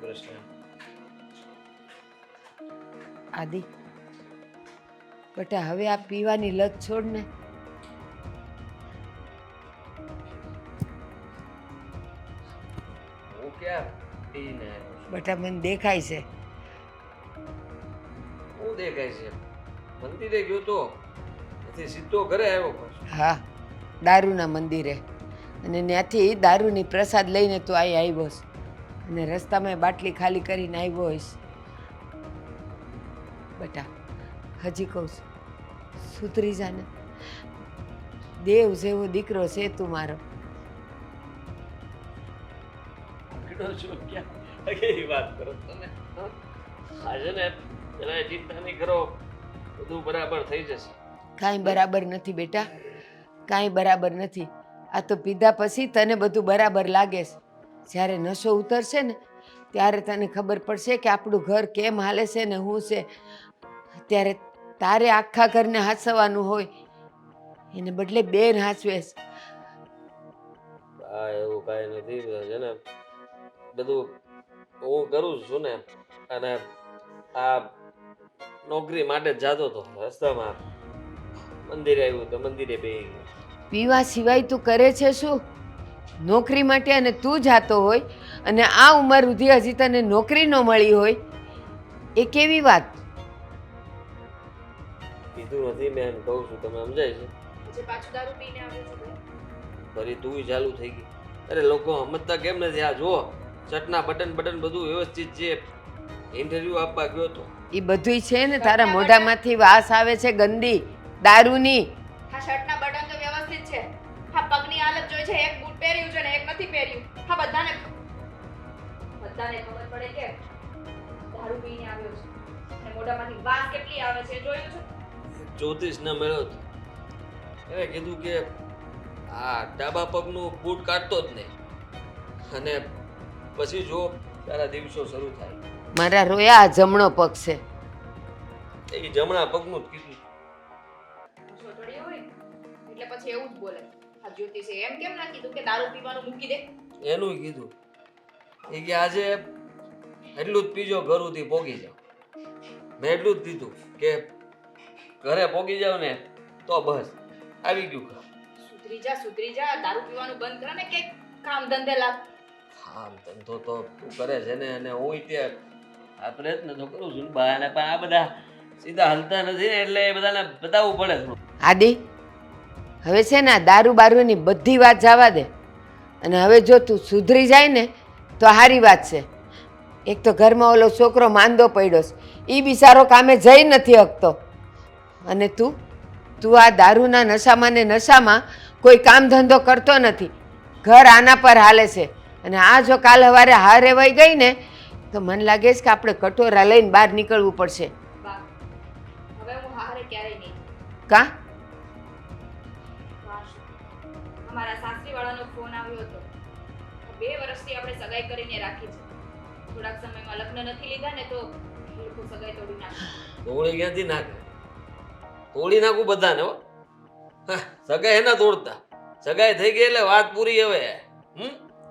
કૃષ્ણ. આદિ બેટા હવે આ પીવાની લત છોડ ને. હું ક્યાં પીને આવ્યો છું? બેટા મને દેખાય છે. શું દેખાય છે? મંદિરે ગયો તો પછી સીધો ઘરે આવ્યો પાછો. હા, દારૂના મંદિરે, અને ત્યાંથી દારૂની પ્રસાદ લઈને તું અહીં આવ્યો છે, અને રસ્તામાં બાટલી ખાલી કરીને આવ્યો હોઈશ. બેટા હજી કહું છું, સુધરી જાને. દેવ જેવો દીકરો છે તું મારો. આગળ શું ક્યાં કેવી વાત કરો તમે? આજે ને જરા ચિંતા નહીં કરો, બધું બરાબર થઈ જશે. કાંઈ બરાબર નથી બેટા, કાંઈ બરાબર નથી. આ તો પીધા પછી તને બધું બરાબર લાગે છે. જ્યારે નશો ઉતરશે ને ત્યારે તને ખબર પડશે કે આપણું ઘર કેમ હાલે છે ને શું છે. ત્યારે તારે આખા ઘરને હાચવવાનું હોય, એને બદલે બેન હાચવે છે. હા, એવું કાંઈ નથી. છે ને બધું હું કરું છું ને, અને આ નોકરી માટે જ જાતો હતો. રસ્તામાં મંદિરે આવ્યું તો મંદિરે બેસી ગયો. પીવા સિવાય તું કરે છે શું? નોકરી માટે અને તું જાતો હોય, અને આ ઉંમર સુધી હજી તને નોકરી ન મળી હોય, એ કેવી વાત? કીધું નથી મેં, એમ કહું છું, તમે સમજાય છે? પછી પાછું દારૂ પીને આવ્યો છે ભાઈ. ફરી તું ચાલુ થઈ ગઈ. અરે લોકો સમજતા કેમ નથી? આ જુઓ, શર્ટના બટન બધું વ્યવસ્થિત છે. ઇન્ટરવ્યુ આપવા ગયો તો. એ બધુંય છે ને તારા મોઢામાંથી વાસ આવે છે ગંદી દારૂની. હા, શર્ટના બટન તો વ્યવસ્થિત છે. હા, પગની હાલત જોઈ છે, એક બૂટ પહેર્યું છે ને એક નથી પહેર્યું. હા, બધાને ખબર પડે કે દારૂ પીને આવ્યો છે. અને મોઢામાંથી વાસ કેટલી આવે છે એ જોયું છે? 34 ના મેળો હતો. એને કીધું કે આ ડાબા પગનું બૂટ કાઢતો જ નહીં, અને પછી જો તારા દિવસો શરૂ થાય. મારા રોયા આ જમણો પગ છે. એ જમણા પગનું જ કીધું. ગુસ્સો ચડ્યો હોય એટલે પછી એવું જ બોલે. આ જ્યોતિષે એમ કેમ ના કીધું કે દારૂ પીવાનું મૂકી દે? એનું કીધું. એ કે આજે એટલું જ પીજો, ઘર સુધી પોગી જાવ. મેં એટલું જ કીધું કે ઘરે પોગી જાવ ને તો બસ આવી ગયું કામ. સુધરી જા, દારૂ પીવાનું બંધ કર ને કે કામ ધંધે લાગ. આમ ધંધો તો તું કરે છે ને, અને હું ત્યાં આ પ્રયત્ન તો કરું છું બહાને, પણ આ બધા સીધા હલતા નથી ને, એટલે એ બધાને બતાવવું પડે થોડું. આદિ હવે છે ને આ દારૂ બારૂની બધી વાત જવા દે, અને હવે જો તું સુધરી જાય ને તો સારી વાત છે. એક તો ઘરમાં ઓલો છોકરો માંદો પડ્યો છે, એ બિચારો કામે જઈ નથી શકતો, અને તું આ દારૂના નશામાં ને નશામાં કોઈ કામ ધંધો કરતો નથી. ઘર આના પર હાલે છે, અને આ જો કાલ સવારે હારે વહી ગઈ ને તો મને લાગે છે કે આપણે કટોરા લઈને બહાર નીકળવું પડશે. બા, હવે હું હારે ક્યારેય નહીં. કા? અમારા સાસરીવાળાનો ફોન આવ્યો હતો. 2 વર્ષથી આપણે સગાઈ કરીને રાખી છે. થોડાક સમયમાં લગ્ન નથી લીધા ને તો એ લોકો સગાઈ તોડી નાખે. તોડી ક્યાંથી નાખે? તોડી નાખું બધાને હો. સગાઈ એના તોડતા. સગાઈ થઈ ગઈ એટલે વાત પૂરી. હવે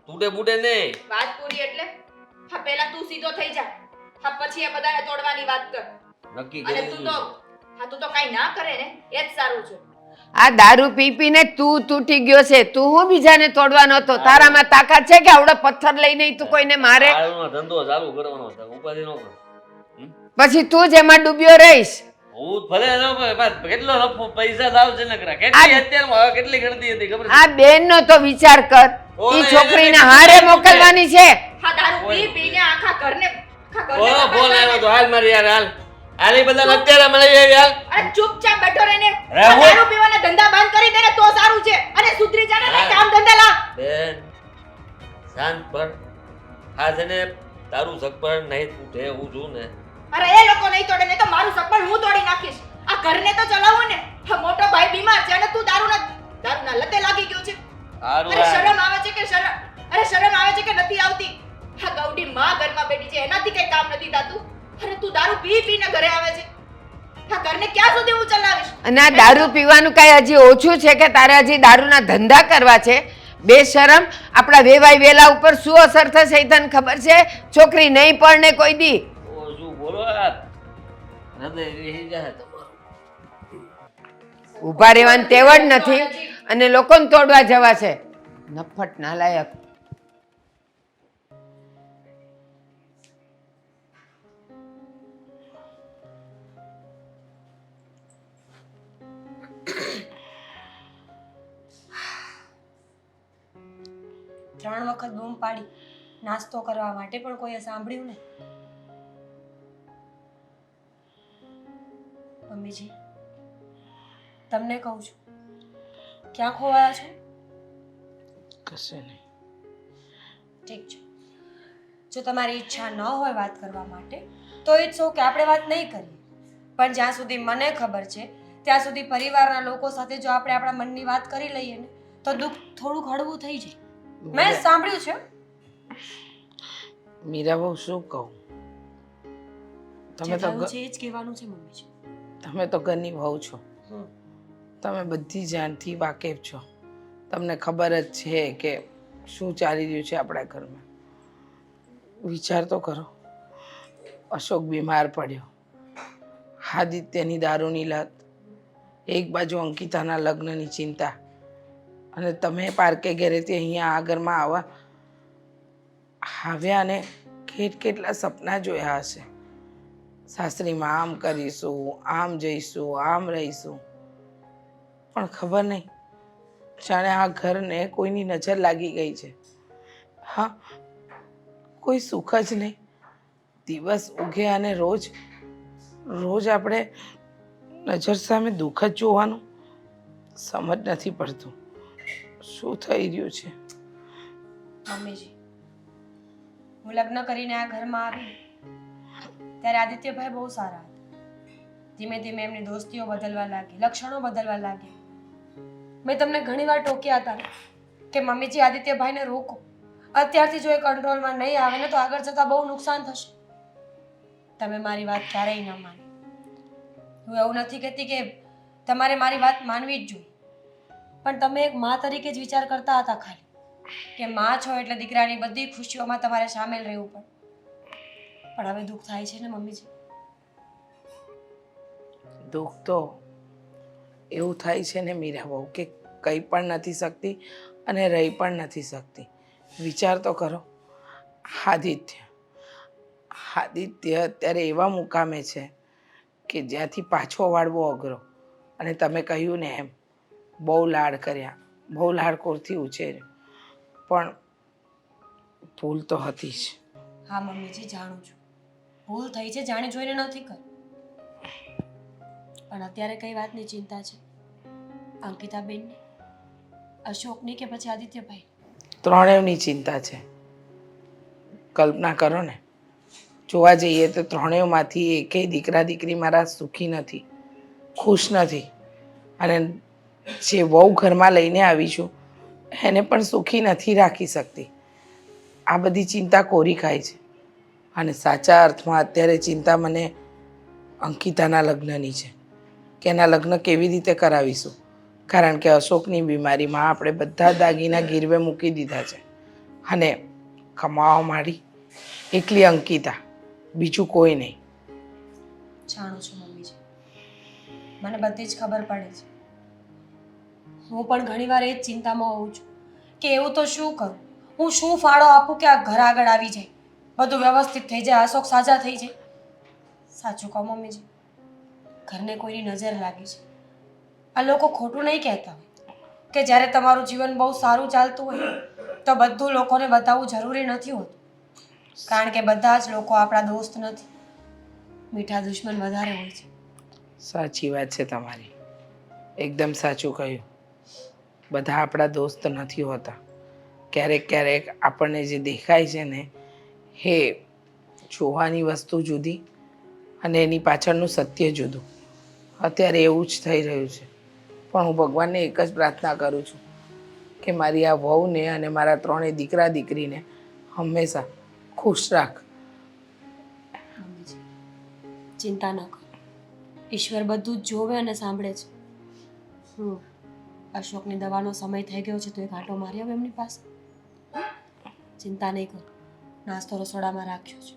તૂટે બૂટે નહીં. વાત પૂરી એટલે? હા, પહેલા તું સીધો થઈ જા. હા, પછી એ બધાને તોડવાની વાત કર. નક્કી અને કરી તું દીધું. તો કાઈ ના કરે ને એ જ સારું છે. આ દારૂ પી પીને તું તૂટી ગયો છે. તું હું બીજાને તોડવાનો હતો? તારામાં તાકાત છે કે આવડો પથ્થર લઈને તું કોઈને મારે? દારૂનો ધંધો ચાલુ કરવાનો છે, ઉપાધિ ન કર. પછી તું જ એમાં ડૂબ્યો રહીશ. હું ભલે કેટલો નફો પૈસા લાવ છે ને કરા. કેટલી અત્યારમાં હવે કેટલી ગણતી હતી ખબર છે? આ બેનનો તો વિચાર કર. ઈ છોકરીને હારે મોકલવાની છે. હા, દારૂ પી પીને આખા ઘરને ઓલો ફોન આવ્યો તો હાલ મારી યાર હાલ. હાલ ઈ બધા અત્યારે મળી આવી હાલ. અરે ચૂપચાપ બેઠો રહે ને. અરે હું- દારૂ પીવાના ધંધા બંધ કરી દે ને તો સારું છે. અને સુધરી જા ને કામ ધંધા લા. બેન શાંત પર. હા છે ને તારું સગપણ નહીં તૂટે એવું છું ને. અરે એ લોકો નહીં તોડે ને તો મારું સપન હું તોડી નાખીશ. આ ઘરને તો ચલાવવું ને. હા, મોટો ભાઈ બીમાર છે અને તું દારૂના લતે લાગી ગયો છે. હારું અરે આ. શરમ આવે છે કે નથી આવતી? હા, ગૌડી માં ઘરમાં બેઠી છે, એનાથી કઈ કામ નથી થાતું. અરે તું દારૂ પી પીને ઘરે આવે છે. હા, ઘરને ક્યાં સુધી હું ચલાવીશ? અને આ દારૂ પીવાનું કાંઈ હજી ઓછું છે કે તારે હજી દારૂના ધંધા કરવા છે? બેશરમ, આપણા વેવાય વેલા ઉપર શું અસર થશે એ તને ખબર છે? છોકરી નહીં પરણે કોઈ દી. ઓ શું બોલો યાર, હૃદય રહી જાય તમારું. ઊભા રહેવાની ટેવ જ નથી અને લોકોને તોડવા જવા છે. નફટ નાલાયક. ત્રણ વખત બૂમ પાડી નાસ્તો કરવા માટે પણ કોઈએ સાંભળ્યું નહીં. મમ્મીજી, તમને કહું છું, ક્યાં ખોવાયા છો? કશે નહીં. ઠીક છે, જો તમારી ઈચ્છા ન હોય વાત કરવા માટે તો ઇટ્સ ઓકે, આપણે વાત નહીં કરીએ. પણ જ્યાં સુધી મને ખબર છે ત્યાં સુધી પરિવારના લોકો સાથે જો આપણે આપણા મનની વાત કરી લઈએ ને તો દુઃખ થોડુંક હળવું થઈ જાય. મેં સાંભળ્યું છે. મીરા બહુ શું કહું, તમે જે તો થયું છે એ જ કહેવાનું છે મમ્મીજી. તમે તો ઘરની વહુ છો, હમ. તમે બધી જાણથી વાકેફ છો. તમને ખબર જ છે કે શું ચાલી રહ્યું છે આપણા ઘરમાં. વિચાર તો કરો, અશોક બીમાર પડ્યો, આદિત્યની દારૂની લત, એક બાજુ અંકિતાના લગ્નની ચિંતા, અને તમે પાર્કે ઘરેથી અહીંયા આ ઘરમાં આવ્યા અને કેટલા સપના જોયા હશે. સાસરીમાં આમ કરીશું, આમ જઈશું, આમ રહીશું, પણ ખબર નહીં જાણે આ ઘરને કોઈની નજર લાગી ગઈ છે. હા, કોઈ સુખ જ નહીં. દિવસ ઉગે અને રોજ આપણે નજર સામે દુઃખ જ જોવાનું. સમજ નથી પડતું શું થઈ રહ્યું છે. મમ્મીજી, હું લગ્ન કરીને આ ઘરમાં આવી ત્યારે આદિત્યભાઈ બહુ સારા હતા. ધીમે ધીમે એમની દોસ્તીઓ બદલવા લાગી, લક્ષણો બદલવા લાગી. મેં તમને ઘણીવાર ટોક્યા હતા કે મમ્મીજી આદિત્યભાઈને રોકો. અત્યારથી જો એ કંટ્રોલમાં નહીં આવે ને તો આગળ જતાં બહુ નુકસાન થશે. તમે મારી વાત ક્યારેય ન માની. હું એવું નથી કહેતી કે તમારે મારી વાત માનવી જ જોઈએ, પણ તમે એક મા તરીકે જ વિચાર કરતા હતા ખાલી કે મા છો એટલે દીકરાની બધી ખુશીઓમાં તમારે સામેલ રહેવું પડે. પણ હવે દુઃખ થાય છે ને મમ્મીજી. દુઃખ તો એવું થાય છે ને મીરા બહુ કે કંઈ પણ નથી શકતી અને રહી પણ નથી શકતી. વિચાર તો કરો, આદિત્ય અત્યારે એવા મુકામે છે કે જ્યાંથી પાછો વાળવો અઘરો. અને તમે કહ્યું ને એમ બહુ લાડ કર્યા, બહુ લાડકોરથી ઉછેર્યો, પણ ભૂલ તો હતી જ. હા મમ્મીજી, જાણું છું ભૂલ થઈ છે, જાણી જોઈને નથી કરી. પણ અત્યારે કઈ વાતની ચિંતા છે? અંકિતાબેનની, અશોકની કે પછી આદિત્યભાઈ? ત્રણેયની ચિંતા છે. કલ્પના કરો ને, જોવા જઈએ તો ત્રણેયમાંથી એકેય દીકરા દીકરી મારા સુખી નથી, ખુશ નથી. અને જે વહુ ઘરમાં લઈને આવી છું એને પણ સુખી નથી રાખી શકતી. આ બધી ચિંતા કોરી ખાય છે. અને સાચા અર્થમાં અત્યારે ચિંતા મને અંકિતાના લગ્નની છે કે એના લગ્ન કેવી રીતે કરાવીશું. કારણ કે અશોકની બીમારીમાં આપણે બધા દાગીના ગીરવે મૂકી દીધા છે અને કમાવા માંડી એકલી અંકિતા, બીજું કોઈ નહીં. જાણું છું મમ્મીજી, મને બધી જ ખબર પડે છે. હું પણ ઘણીવાર એ જ ચિંતામાં હોઉં છું કે એવું તો શું કરું, હું શું ફાળો આપું કે આ ઘર આગળ આવી જાય, બધું વ્યવસ્થિત થઈ જાય, અશોક સાજા થઈ જાય. સાચું કહો મમ્મીજી, ઘરને કોઈની નજર લાગી છે. આ લોકો ખોટું નહીં કહેતા હોય કે જ્યારે તમારું જીવન બહુ સારું ચાલતું હોય તો બધું લોકોને બતાવવું જરૂરી નથી હોતું. કારણ કે બધા જ લોકો આપણા દોસ્ત નથી, મીઠા દુશ્મન વધારે હોય છે. સાચી વાત છે તમારી, એકદમ સાચું કહ્યું. બધા આપણા દોસ્ત નથી હોતા. ક્યારેક આપણને જે દેખાય છે ને એ જોવાની વસ્તુ જુદી અને એની પાછળનું સત્ય જુદું. અત્યારે એવું જ થઈ રહ્યું છે. પણ હું ભગવાનને એક જ પ્રાર્થના કરું છું કે મારી આ વહુને અને મારા ત્રણેય દીકરા દીકરીને હંમેશા ખુશ રાખ. મમ્મીજી, ચિંતા ન કરો, ઈશ્વર બધું જ જોવે અને સાંભળે છે. અશોકની દવાનો સમય થઈ ગયો છે તો એક આંટો મારી આવ એમની પાસે. ચિંતા નહીં કર, નાસ્તો રસોડામાં રાખ્યો છે.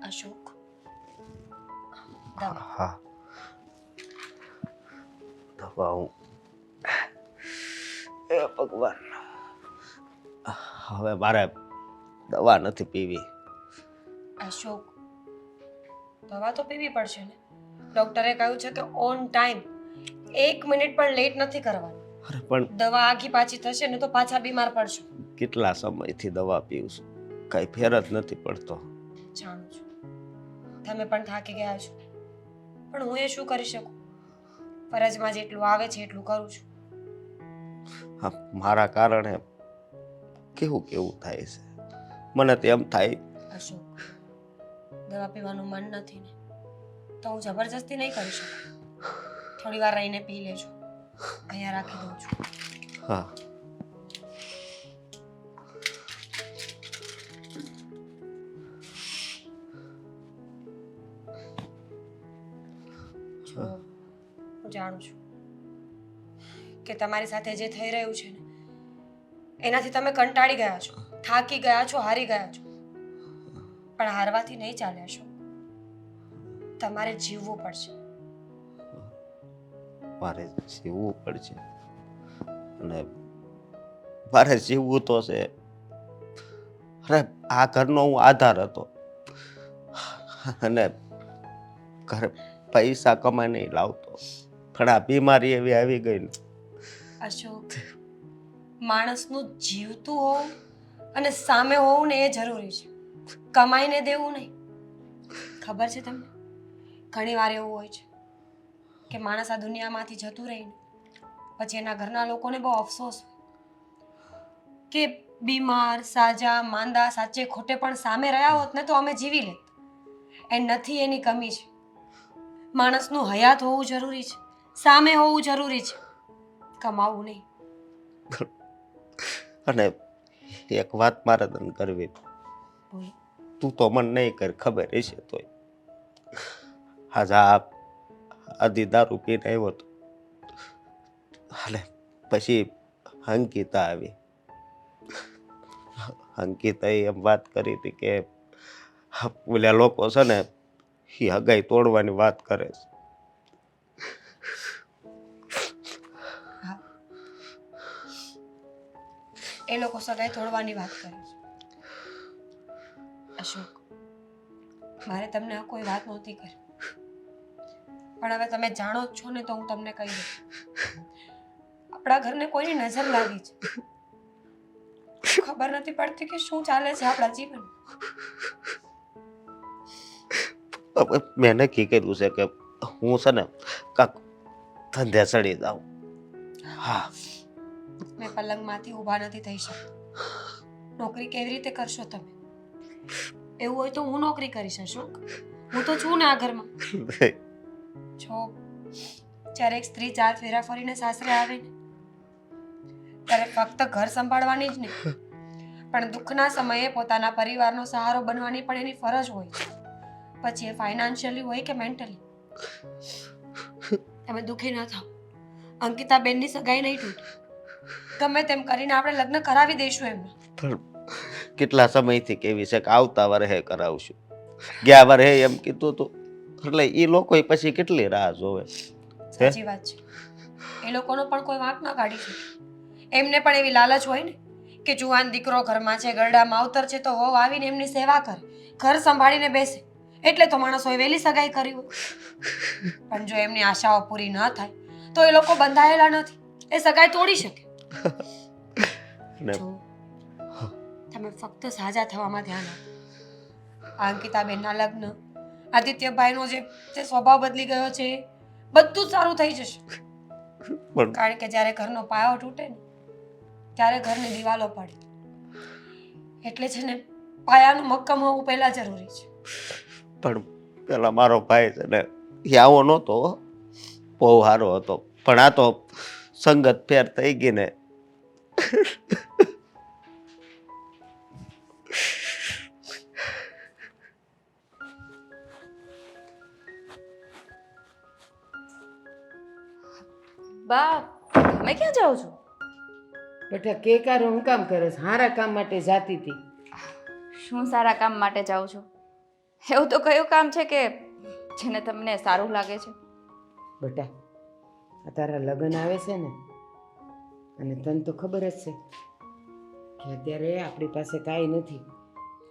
અશોક, દવા. હા દવા હું એ ભગવાન હવે મારે દવા નથી પીવી. અશોક, દવા તો પીવી પડશે ને. ડોક્ટરે કહ્યું છે કે ઓન ટાઈમ, 1 મિનિટ પણ લેટ નથી કરવાનું. અરે પણ દવા આખી પાછી થશે ને તો પાછા બીમાર પડશો. કેટલા સમયથી દવા પીવું છું, કઈ ફેર જ નથી પડતો. જાણું છું તમે પણ થાકી ગયા છો, પણ હું એ શું કરી શકું? ફરજમાં જેટલું આવે છે એટલું કરું છું. હા, મારા કારણે કેવું કેવું થાય છે. મને તો એમ થાય અશોક, દવા પીવાનું મન નથી ને તો હું જબરજસ્તી નહીં કરી શકું. થોડી વાર રહીને પી લેજો. અહીંયા રાખી દઉં છું. હા જો, હું જાણું છું કે તમારી સાથે જે થઈ રહ્યું છે ને એનાથી તમે કંટાળી ગયા છો, થાકી ગયા છો, હારી ગયા છો. પણ હારવાથી નહીં ચાલે અશોક. તમારે જીવવું પડશે. મારે જીવવું પડશે અને મારે જીવવું તો છે. અરે આ ઘરનો હું આધાર હતો અને ઘરે પૈસા કમાઈ નહીં લાવતો, પણ આ બીમારી એવી આવી ગઈ ને. અશોક, માણસનું જીવતું હોવું અને સામે હોવું ને એ જરૂરી છે, કમાઈને દેવું નહીં. ખબર છે તમને, ઘણી વાર એવું હોય છે કે માણસ આ દુનિયામાંથી જતું રહીને પછી એના ઘરના લોકોને બહુ અફસોસ હોય કે બીમાર, સાજા, માંદા, સાચે ખોટે પણ સામે રહ્યા હોત ને તો અમે જીવી લેત. એ નથી એની કમી છે. માણસનું હયાત હોવું જરૂરી છે, સામે હોવું જરૂરી છે, કમાવું નહીં. અને એક વાત મારે તને કરવી, બોલ. તું તો મને નહીં કર, ખબર હશે તોય. આજે આધી દારૂ પીને આવ્યો હતો અને પછી અંકિતા આવી. અંકિતાએ એમ વાત કરી હતી કે ઓલા લોકો છે ને એ હગાઈ તોડવાની વાત કરે છે. હા, એ લોકો સગાઈ તોડવાની વાત કરે છે. અશોક, મારે તમને આ કોઈ વાત નહોતી કરી, પણ હવે તમે જાણો જ છો ને તો હું તમને કહી દઉં. આપણા ઘરને કોઈની નજર લાગી છે. ખબર નથી પડતી કે શું ચાલે છે આપણા જીવન. મેં નક્કી કર્યું છે કે હું છે ને કાંક ધંધે ચડી જાઉં. હા, મેં પલંગમાંથી ઊભા નથી થઈ શકતી. નોકરી કેવી રીતે કરશો તમે? એવું હોય તો હું નોકરી કરીશ અશોક. હું તો છું ને આ ઘરમાં. જો જ્યારે એક સ્ત્રી 4 ફેરા ફરીને સાસરે આવે ને ત્યારે ફક્ત ઘર સંભાળવાની જ નહીં પણ દુઃખના સમયે પોતાના પરિવારનો સહારો બનવાની પણ એની ફરજ હોય છે. પછી એ ફાઇનાન્શિયલી હોય કે મેન્ટલી. તમે દુઃખી ન થાઓ. અંકિતા બેનની સગાઈ નહીં તૂટે. ગમે તેમ કરીને આપણે લગ્ન કરાવી દઈશું એમને. પણ કેટલા સમયથી કેવી છે કે આવતા વર્ષે કરાવશું, ગયા વર્ષે એમ કીધું હતું. એટલે એ લોકો પછી કેટલી રાહ જોવે. સાચી વાત છે. એ લોકોનો પણ કોઈ વાંક ન કાઢી શકે. એમને પણ એવી લાલચ હોય ને કે જુવાન દીકરો ઘરમાં છે, ગરડા માવતર છે તો વહુ આવીને એમની સેવા કરે, ઘર સંભાળીને બેસે, એટલે તો માણસોએ વહેલી સગાઈ કરી હોય. પણ જો એમની આશાઓ પૂરી ન થાય તો એ લોકો બંધાયેલા નથી, એ સગાઈ તોડી શકે. જો તમે ફક્ત સાજા થવામાં ધ્યાન આપો. અંકિતાબેનના લગ્ન, આદિત્યભાઈનો જે સ્વભાવ બદલી ગયો છે, બધું જ સારું થઈ જશે. પણ કારણ કે જ્યારે ઘરનો પાયો તૂટે ને ત્યારે ઘરની દિવાલો પડે. એટલે છે ને પાયાનું મક્કમ હોવું પહેલા જરૂરી છે. પણ પેલા મારો ભાઈ છે ને એ આવો નહોતો. બહુ સારો હતો, પણ આ તો સંગત ફેર થઈ ગઈ ને. બા તમે ક્યાં જાઓ છો? બેટા કેકારો હું કામ કરે છે? હારા કામ માટે જાતી હતી. શું સારા કામ માટે જાઓ છો? એવું તો કયું કામ છે કે જેને તમને સારું લાગે છે? બેટા આ તારા લગ્ન આવે છે ને, અને તને તો ખબર જ છે કે અત્યારે આપણી પાસે કાંઈ નથી.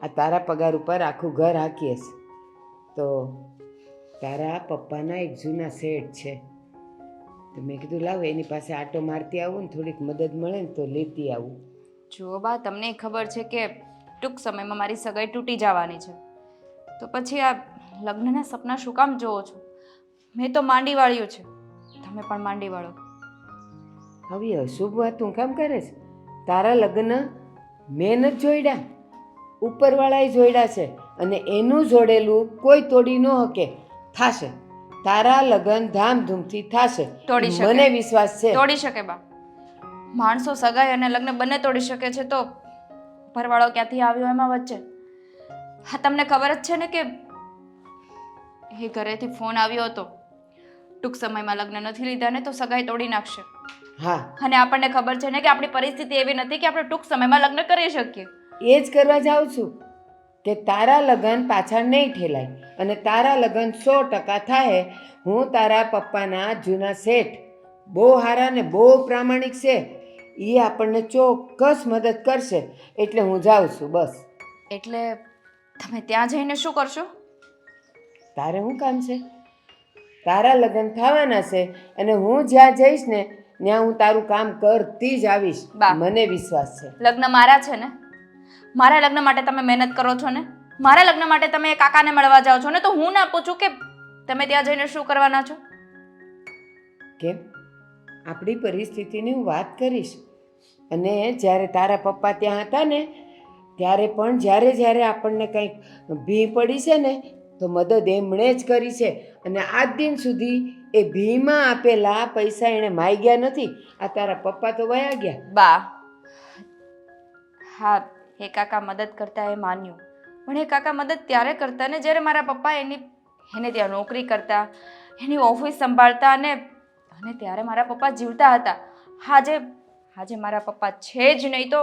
આ તારા પગાર ઉપર આખું ઘર હાકીએ છે. તો તારા પપ્પાના એક જૂના શેઠ છે, તો મેં કીધું લાવ એની પાસે આટો મારતી આવું ને, થોડીક મદદ મળે ને તો લેતી આવું. જો બા તમને ખબર છે કે ટૂંક સમયમાં મારી સગાઈ તૂટી જવાની છે, તો પછી આ લગ્નના સપના શું કામ જોવો છો? મેં તો માંડી વાળ્યું છે, તમે પણ માંડી વાળો. આવી અશુભ વાત તું કામ કરે છે? તારા લગ્ન મેં નથી જોડ્યા, ઉપરવાળાએ જોડ્યા છે, અને એનું જોડેલું કોઈ તોડી ન શકે. થાશે તારા લગ્ન ધામધૂમથી થાશે, તોડી શકે. મને વિશ્વાસ છે. તોડી શકે બા, માણસો સગાઈ અને લગ્ન બંને તોડી શકે છે, તો ઉપરવાળો ક્યાંથી આવ્યો એમાં વચ્ચે? હા તમને ખબર જ છે ને કે એ ઘરેથી ફોન આવ્યો હતો, ટૂંક સમયમાં લગ્ન નથી લીધા ને તો સગાઈ તોડી નાખશે. હા, અને આપણને ખબર છે ને કે આપણી પરિસ્થિતિ એવી નથી કે આપણે ટૂંક સમયમાં લગ્ન કરી શકીએ. એ જ કરવા જાઉં છું કે તારા લગ્ન પાછળ નહીં ઠેલાય, અને તારા લગ્ન 100% થાય. હું તારા પપ્પાના જૂના શેઠ બહુ સારા ને બહુ પ્રામાણિક છે, એ આપણને ચોક્કસ મદદ કરશે. એટલે હું જાઉં છું બસ. એટલે તમે ત્યાં જઈને શું કરશો? તારે શું કામ છે? તારા લગ્ન થવાના છે, અને હું જ્યાં જઈશ ને ત્યાં હું તારું કામ કરતી જ આવીશ. બા. મને વિશ્વાસ છે. લગ્ન મારા છે ને, મારા લગ્ન માટે તમે મહેનત કરો છો ને, મારા લગ્ન માટે તમે એ કાકાને મળવા જાઓ છો ને, તો હું ના પૂછું કે તમે ત્યાં જઈને શું કરવાના છો? કેમ? આપણી પરિસ્થિતિની હું વાત કરીશ. અને જ્યારે તારા પપ્પા ત્યાં હતા ને, ત્યારે પણ જ્યારે જ્યારે આપણને કંઈક ભી પડી છે ને, તો મદદ એમણે જ કરી છે. અને આજ દિન સુધી એ ભીમાં આપેલા પૈસા એણે માગ્યા નથી. આ તારા પપ્પા તો વયા ગયા. બા હા, એ કાકા મદદ કરતા એ માન્યું, પણ એ કાકા મદદ ત્યારે કરતા ને જ્યારે મારા પપ્પા એને ત્યાં નોકરી કરતા, એની ઓફિસ સંભાળતા, અને ત્યારે મારા પપ્પા જીવતા હતા. આજે મારા પપ્પા છે જ નહીં, તો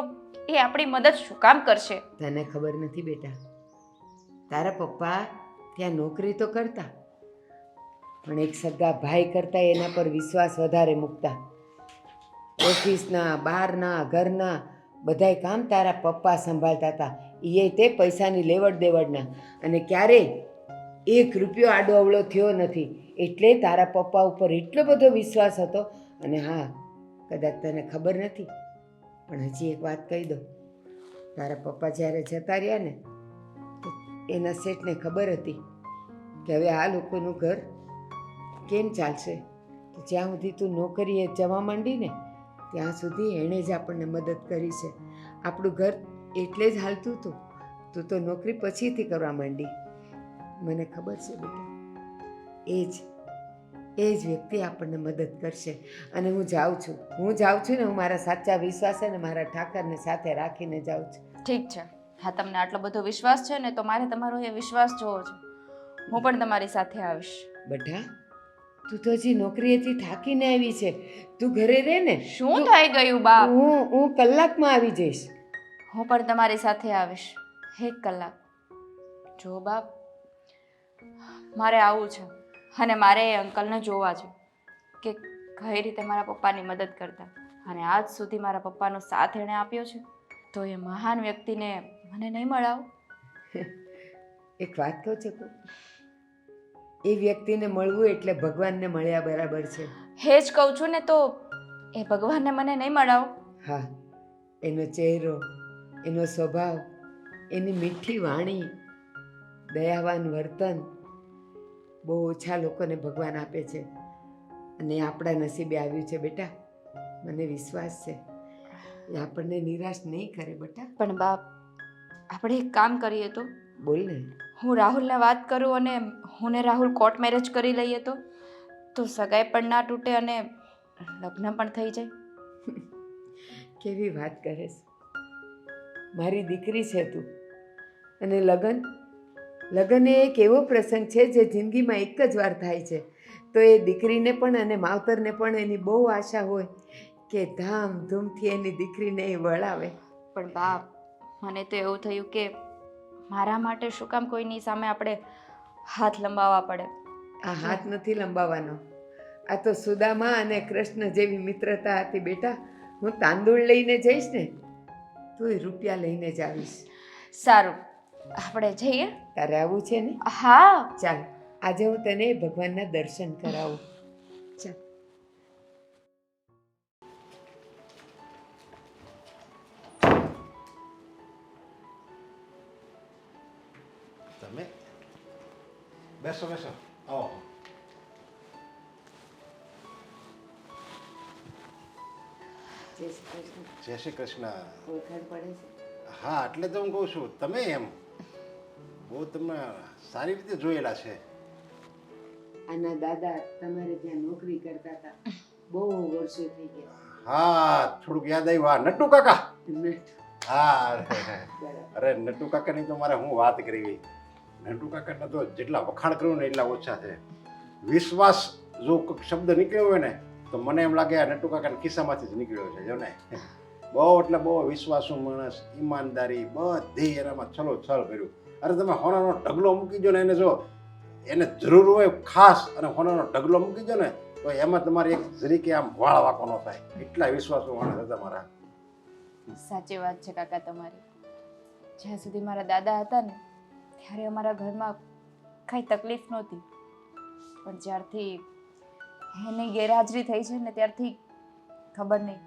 એ આપણી મદદ શું કામ કરશે? તને ખબર નથી બેટા, તારા પપ્પા ત્યાં નોકરી તો કરતા, પણ એક સગા ભાઈ કરતાં એના પર વિશ્વાસ વધારે મૂકતા. ઓફિસના, બહારના, ઘરના બધાય કામ તારા પપ્પા સંભાળતા હતા. એ તે પૈસાની લેવડ દેવડના, અને ક્યારેય 1 રૂપિયો આડો અવળો થયો નથી. એટલે તારા પપ્પા ઉપર એટલો બધો વિશ્વાસ હતો. અને હા, કદાચ તને ખબર નથી, પણ હજી એક વાત કહી દઉં. તારા પપ્પા જ્યારે જતા રહ્યા ને, તો એના શેઠને ખબર હતી કે હવે આ લોકોનું ઘર કેમ ચાલશે. તો જ્યાં સુધી તું નોકરીએ જવા માંડી ને, ત્યાં સુધી એણે જ આપણને મદદ કરી છે. આપણું ઘર એટલે જ હાલતું હતું. તું તો નોકરી પછીથી કરવા માંડી. મને ખબર છે બેટા, એ જ વ્યક્તિ આપણને મદદ કરશે. અને હું જાઉં છું ને, હું મારા સાચા વિશ્વાસ અને મારા ઠાકરને સાથે રાખીને જાઉં છું. ઠીક છે, હા તમને આટલો બધો વિશ્વાસ છે ને, તો મારે તમારો એ વિશ્વાસ જોવો છે. હું પણ તમારી સાથે આવીશ. બેટા તું તો હજી નોકરીએથી થાકીને આવી છે, તું ઘરે રહે ને. શું થઈ ગયું બાપ? હું કલાકમાં આવી જઈશ. હું પણ તમારી સાથે આવીશ 1 કલાક. જો બાપ, મારે આવવું છે, અને મારે એ અંકલને જોવા છે કે કઈ રીતે મારા પપ્પાની મદદ કરતા, અને આજ સુધી મારા પપ્પાનો સાથ એણે આપ્યો છે, તો એ મહાન વ્યક્તિને મને નહીં મળાવો? એક વાત કહું છું, એ વ્યક્તિને મળવું એટલે ભગવાનને મળ્યા બરાબર છે. હે જ કહું છું ને, તો એ ભગવાનને મને નહીં મળાવો? હા, એનો ચહેરો, એનો સ્વભાવ, એની મીઠી વાણી, દયાવાન વર્તન બહુ ઓછા લોકોને ભગવાન આપે છે, અને આપણા નસીબે આવ્યું છે બેટા. મને વિશ્વાસ છે એ આપણને નિરાશ નહીં કરે બેટા. પણ બાપ, આપણે એક કામ કરીએ તો? બોલ ને. હું રાહુલને વાત કરું અને હું ને રાહુલ કોર્ટ મેરેજ કરી લઈએ તો? તો સગાઈ પણ ના તૂટે અને લગ્ન પણ થઈ જાય. કેવી વાત કરે છે. મારી દીકરી છે તું, અને લગ્ન લગ્ન એ એક એવો પ્રસંગ છે જે જિંદગીમાં એક જ વાર થાય છે. તો એ દીકરીને પણ અને માવતરને પણ એની બહુ આશા હોય કે ધામધૂમથી એની દીકરીને એ વળાવે. પણ બા, મને તો એવું થયું કે મારા માટે શું કામ કોઈની સામે આપણે હાથ લંબાવવા પડે. આ હાથ નથી લંબાવવાનો. આ તો સુદામા અને કૃષ્ણ જેવી મિત્રતા હતી બેટા. હું તાંદૂળ લઈને જઈશ ને, તું રૂપિયા લઈને જ આવીશ. સારું, આપણે જઈએ. તારે આવું છે ને? હા. ચાલ, આજે હું તને ભગવાનના દર્શન કરાવું. ચાલ. તમે બેસો બેસો, આવો. જય શ્રી કૃષ્ણ. જય શ્રી કૃષ્ણ. ઓળખાણ પડે છે? હા, એટલે તો હું કહું છું, તમે એમ બહુ તમે સારી રીતે જોયેલા છે. આના દાદા તમારે ત્યાં નોકરી કરતા હતા, બહુ વર્ષો થઈ ગયા. હા, થોડુંક યાદ આવ્યું. હા, નટુ કાકા. નટ. હા, બરાબર. અરે નટુ કાકાની તો મારે હું વાત કરવી. નટુ કાકાના તો જેટલા વખાણ કરું ને એટલા ઓછા છે. વિશ્વાસ જો કોઈક શબ્દ નીકળ્યો હોય ને તો મને એમ લાગે આ નટુ કાકાના ખિસ્સામાંથી જ નીકળ્યો છે. જો ને, બહુ એટલે બહુ વિશ્વાસુ માણસ, ઈમાનદારી બધી એનામાં છલો છલ કર્યું. અરે તમે હોનાનો ઢગલો મૂકી દો ને એને, જો એને જરૂર હોય ખાસ અને હોનાનો ઢગલો મૂકી દો ને તો એમાં તમારે એક જરીકે આમ વાળ વાંકો ન થાય. એટલા વિશ્વાસુ માણસ હતા મારા. સાચી વાત છે કાકા તમારી. જ્યાં સુધી મારા દાદા હતા ને ત્યારે અમારા ઘરમાં કાંઈ તકલીફ નહોતી, પણ જ્યારથી એની ગેરહાજરી થઈ છે ને ત્યારથી ખબર નહીં,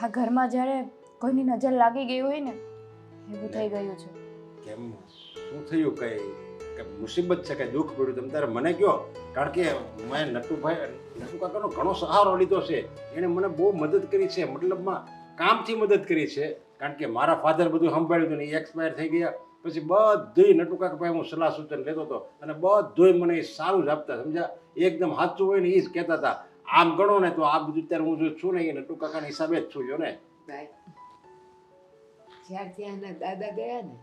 આ ઘરમાં જ્યારે કોઈની નજર લાગી ગઈ હોય ને એવું થઈ ગયું છે. કેમ, શું થયું? કઈ મુસીબત છે, કઈ દુઃખ પડ્યું? તમે તારે મને કહો. કારણ કે મેં નટુ કાકાનો ઘણો સહારો લીધો છે. એણે મને બહુ મદદ કરી છે, મતલબમાં કામથી મદદ કરી છે. કારણ કે મારા ફાધર બધું સંભાળ્યું હતું ને એ એક્સપાયર થઈ ગયા પછી બધુંય નટુ કાકા પાસે હું સલાહ સૂચન લેતો હતો અને બધુંય મને સારું જ આપતા. સમજ્યા? એકદમ સાચું હોય ને એ જ કહેતા હતા. આમ ગણો ને તો આ બધું અત્યારે હું જો છું ને એ નટુ કાકાના હિસાબે જ છું. જો ને ભાઈ, જ્યારથી આના દાદા ગયા ને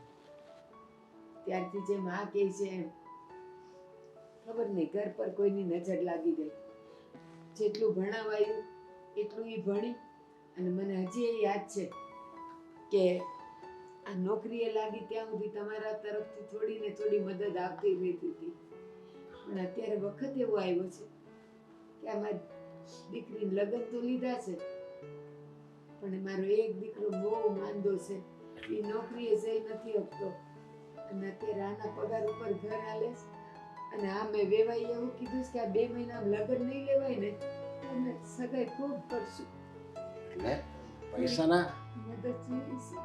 ત્યારથી જે માં કહે છે એમ, ખબર નહીં ઘર પર કોઈની નજર લાગી ગઈ. જેટલું ભણાવાયું એટલું એ ભણી, અને મને હજી એ યાદ છે કે આ નોકરીએ લાગી ત્યાં સુધી તમારા તરફથી થોડી ને થોડી મદદ આવતી રહેતી હતી. પણ અત્યારે વખત એવો આવ્યો છે કે આમાં દીકરીને લગ્ન તો લીધા છે, પણ મારો એક દીકરો બહુ માંદો છે, એ નોકરીએ જઈ નથી શકતો, અને અત્યારે આના પગાર ઉપર ઘર હાલે છે. અને આ મેં વેવાઈ એવું કીધું છે કે આ 2 મહિનામાં લગ્ન નહીં લેવાય ને તો અમે સગાઈ ખૂબ કરશું. એટલે પૈસાના મદદ જોઈએ છે.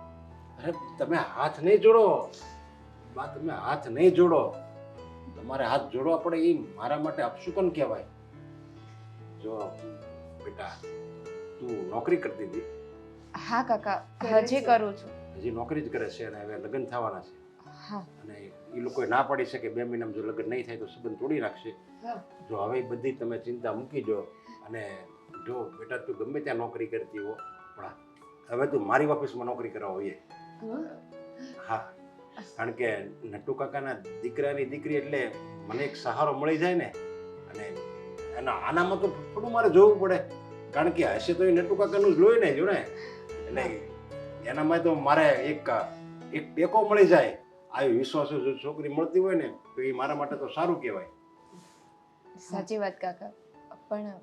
અરે તમે હાથ નહીં જોડો બા, તમે હાથ નહીં જોડો. તમારે હાથ જોડવા પડે એ મારા માટે અપશુકન કહેવાય. જો બેટા, તું નોકરી કરતી હતી? હા કાકા, કરે હજી છે. કરું છું. હજી નોકરી જ કરે છે અને હવે લગ્ન થવાના છે. હા. અને એ લોકોએ ના પાડી છે કે 2 મહિનામાં જો લગ્ન નહીં થાય તો સંબંધ તોડી નાખશે. હા. જો હવે એ બધી તમે ચિંતા મૂકી દો. અને જો બેટા, તું ગમે ત્યાં નોકરી કરતી હો, પણ હવે તું મારી ઓફિસમાં નોકરી કરવા હોઈએ. હા. હા, કારણ કે નટુ કાકાના દીકરાની દીકરી એટલે મને એક સહારો મળી જાય ને. અને આનામાં તો થોડું મારે જોવું પડે, કારણ કે હશે તો એ નટુ કાકાનું જ લોહી ને. જો ને, એટલે એનામાં તો મારે એક ટેકો મળી જાય. આવી વિશ્વાસુ જો છોકરી મળતી હોય ને તો એ મારા માટે તો સારું કહેવાય. સાચી વાત કાકા, પણ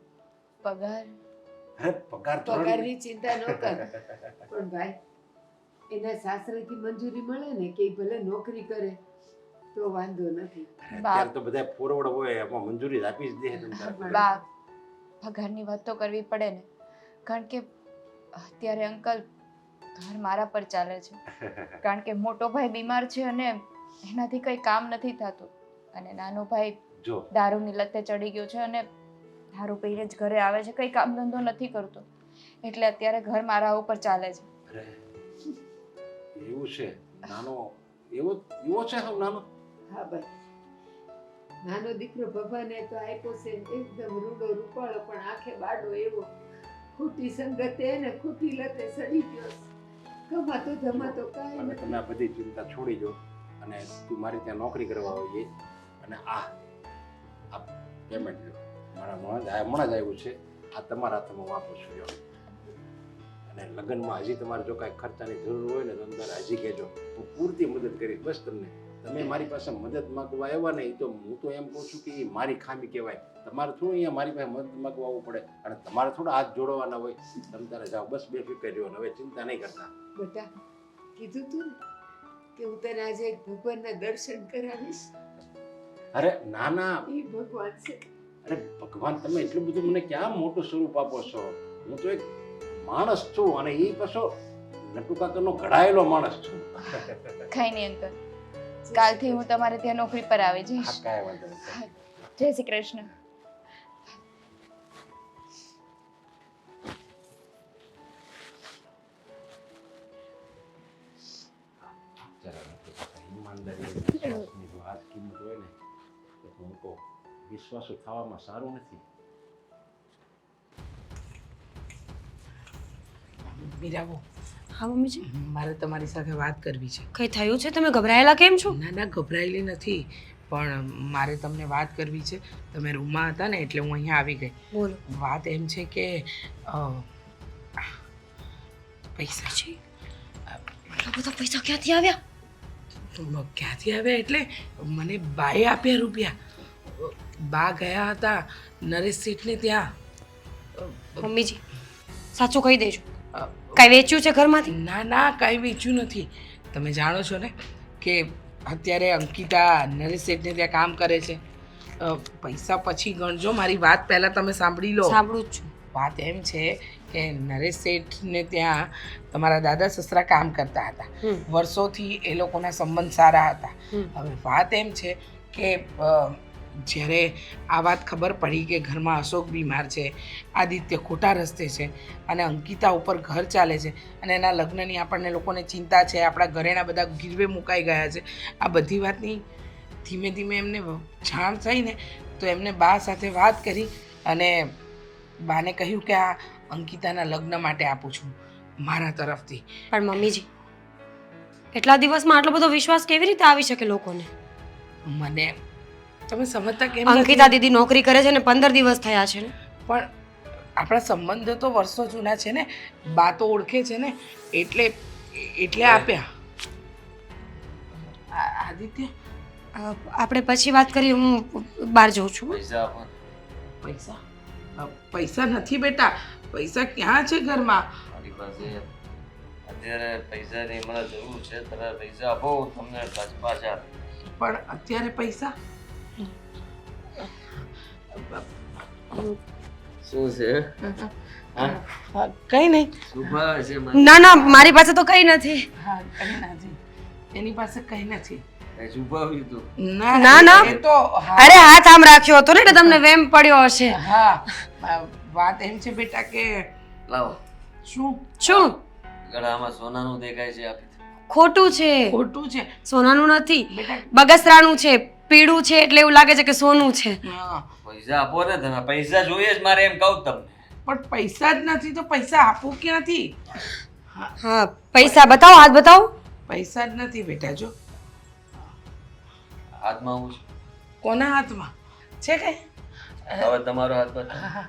પગાર? અરે પગાર પગારની ચિંતા ન કર. પણ ભાઈ, એના સાસરેથી મંજૂરી મળે ને કે ઈ ભલે નોકરી કરે તો વાંધો નથી. અત્યારે તો બધા ફોરવર્ડ હોય, એમાં મંજૂરી જ આપી જ દે. તમે તારે બા, પગારની વાત તો કરવી પડે ને, કારણ કે અત્યારે અંકલ ઘર મારા પર ચાલે છે. કારણ કે મોટો ભાઈ બીમાર છે અને એનાથી કંઈ કામ નથી થતું, અને નાનો ભાઈ જો દારૂની લતે ચડી ગયો છે અને દારૂ પીને જ ઘરે આવે છે, કંઈ કામ ધંધો નથી કરતો. એટલે અત્યારે ઘર મારા ઉપર ચાલે છે. અરે એવું છે? નાનો એવો છે? હા, નાનો. હા ભાઈ, નાનો દીકરો ભગવાને તો આપ્યો છે એકદમ રૂડો રૂપાળો પણ આંખે બાડો એવો. ખોટી સંગતે ને ખોટી લતે સડી ગયો છે. કમાતો ધમાતો કાંઈ અને નથી. તમે આ બધી ચિંતા છોડી દો અને તું મારી ત્યાં નોકરી કરવા આવીએ અને આ પેમેન્ટ લો. મારા હમણાં જ આવ્યું છે, આ તમારા હાથમાં હું આપું છું. લ્યો. અને લગ્નમાં હજી તમારે જો કાંઈ ખર્ચાની જરૂર હોય ને તો તમારે હજી કહેજો, હું પૂરતી મદદ કરીશ. બસ તમને તમે મારી પાસે મદદ માંગવા આવ્યા ને, એ તો હું તો એમ કહું છું કે એ મારી ખામી કહેવાય. તમારે થોડું અહીંયા મારી પાસે મદદ માંગવા આવવું પડે અને તમારે થોડા હાથ જોડવાના હોય. તમે તારે જાઓ, બસ બેફિકર રહ્યો ને હવે ચિંતા નહીં કરતા. બેટા કીધું તું ને કે હું તને આજે ભગવાનના દર્શન કરાવીશ. અરે ના ના, એ ભગવાન છે. અરે ભગવાન, તમે એટલું બધું મને ક્યાં મોટું સ્વરૂપ આપો છો? હું તો એક માણસ છું અને એ પાછો નટુ કાકાનો ઘડાયેલો માણસ છું. કઈ નહીં અંકલ, કાલથી હું તમારે ત્યાં નોકરી પર આવી જઈશ. હા, કાંઈ વાંધો નહીં. જય શ્રી કૃષ્ણ. જરા નટુ કાકા, ઈમાનદારી અને વિશ્વાસની જો આ જ કિંમત હોય ને તો હું કહું વિશ્વાસુ થવામાં સારું નથી. મીરાબો, હા મમ્મીજી, મારે તમારી સાથે વાત કરવી છે. કઈ થયું છે? તમે ગભરાયેલા કેમ છો? ના ના, ગભરાયેલી નથી, પણ મારે તમને વાત કરવી છે. તમે રૂમમાં હતા ને એટલે હું અહીંયા આવી ગઈ. બોલો. વાત એમ છે કે પૈસા છે. એટલા બધા પૈસા ક્યાંથી આવ્યા? ક્યાંથી આવ્યા એટલે મને બાએ આપ્યા રૂપિયા. બા ગયા હતા નરેશ શેઠને ત્યાં. મમ્મીજી સાચું કહી દેજો, કઈ વેચ્યું છે ઘરમાંથી? ના ના, કાંઈ વેચ્યું નથી. તમે જાણો છો ને કે અત્યારે અંકિતા નરેશ શેઠને ત્યાં કામ કરે છે. પૈસા પછી ગણજો, મારી વાત પહેલાં તમે સાંભળી લો. સાંભળું જ છું. વાત એમ છે કે નરેશ શેઠને ત્યાં તમારા દાદા સસરા કામ કરતા હતા. વર્ષોથી એ લોકોના સંબંધ સારા હતા. હવે વાત એમ છે કે જ્યારે આ વાત ખબર પડી કે ઘરમાં અશોક બીમાર છે, આદિત્ય ખોટા રસ્તે છે અને અંકિતા ઉપર ઘર ચાલે છે અને એના લગ્નની આપણને લોકોને ચિંતા છે, આપણા ઘરેણા બધા ગીરવે મુકાઈ ગયા છે, આ બધી વાતની ધીમે ધીમે એમને જાણ થઈ ને તો એમને બા સાથે વાત કરી અને બાને કહ્યું કે આ અંકિતાના લગ્ન માટે આપું છું મારા તરફથી. પણ મમ્મીજી, એટલા દિવસમાં આટલો બધો વિશ્વાસ કેવી રીતે આવી શકે લોકોને? મને તમે સમજતા કેમ અંકિતા દીદી નોકરી કરે છે ને 15 દિવસ થયા છે ને. પણ આપણા સંબંધો તો વર્ષો જૂના છે ને, બા તો ઓળખે છે ને, એટલે આપ્યા. આદિત્ય, આપણે પછી વાત કરીએ, હું બહાર જઉં છું. પૈસા આપો. પૈસા પૈસા નથી બેટા, પૈસા ક્યાં છે ઘરમાં? મારી પાસે અત્યારે પૈસાની મને જરૂર છે. તમે પૈસા આપો, હું તમને પાછા પણ અત્યારે પૈસા શું છે? કઈ નહીં. શું ભાવે છે? ના ના, મારી પાસે તો કઈ નથી. હા, કઈ નથી, એની પાસે કઈ નથી. છુપાવ્યું તું? ના, ના. એ તો હા. અરે હાથ આમ રાખ્યો હતો ને એટલે તમને વેમ પડ્યો હશે. હા, વાત એમ છે બેટા કે લાવો. શું શું ગળામાં સોનાનું દેખાય છે. આપી દો. ખોટું છે, ખોટું છે સોનાનું નથી, બેટા? બગસરાનું છે, પીળું છે એટલે એવું લાગે છે કે સોનું છે. હા, પૈસા આપો ને તમે. પૈસા જોઈએ જ મારે, એમ કહું તમને. પણ પૈસા જ નથી તો પૈસા આપું કે નથી? હા, પૈસા બતાવો, હાથ બતાવો. પૈસા જ નથી બેટા. જો હાથમાં હું છું. કોના હાથમાં છે કઈ? હવે તમારો હાથ બતાવો.